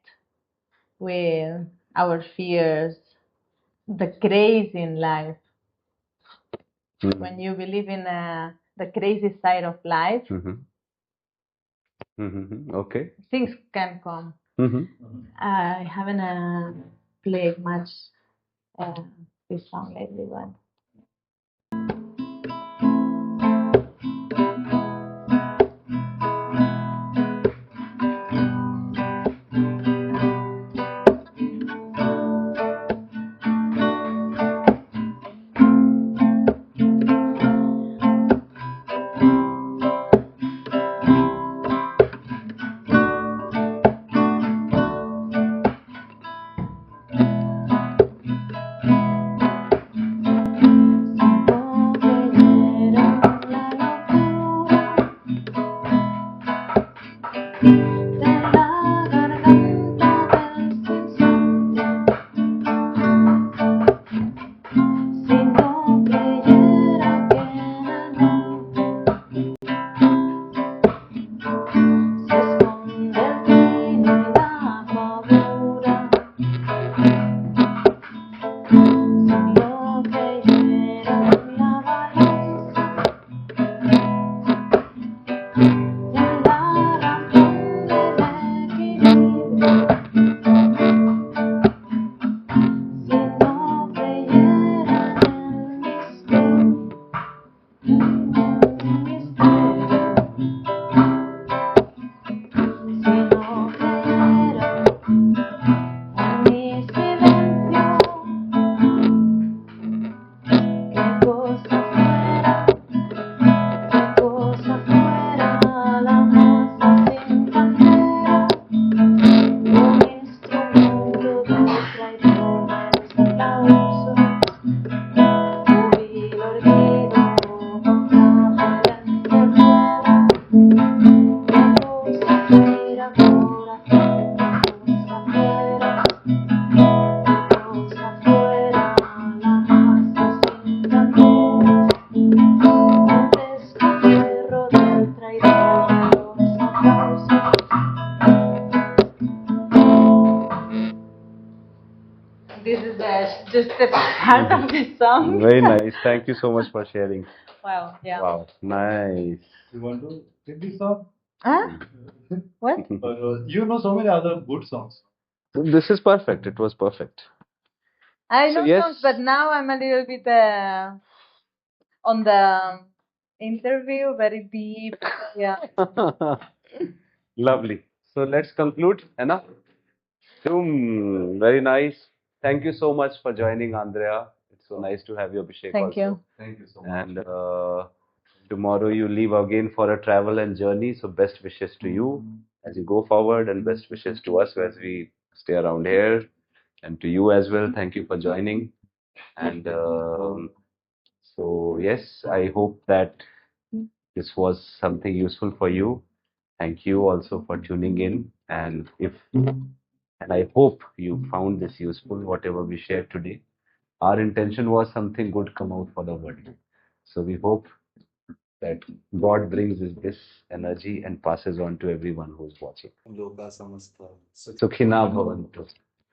with our fears, the crazy in life. When you believe in the crazy side of life, Okay. things can come. Mm-hmm. I haven't played much this song lately, but This is just a part of the song. Very nice. Thank you so much for sharing. Wow, yeah. Wow, nice. You want to sing this song? Huh? What? Or, you know so many other good songs. This is perfect. It was perfect. I So know yes. songs, but now I'm a little bit on the interview, very deep. Yeah. Lovely. So let's conclude. Enough. Very nice. Thank you so much for joining, Andrea. It's so nice to have you, Abhishek. Thank also. you. Thank you so much. And tomorrow you leave again for a travel and journey. So best wishes to you as you go forward, and best wishes to us as we stay around here, and to you as well. Thank you for joining. And so yes, I hope that this was something useful for you. Thank you also for tuning in. And I hope you found this useful, whatever we shared today. Our intention was something good come out for the world. So we hope that God brings this energy and passes on to everyone who's watching. Loka samasta. Sukhina bhavantu.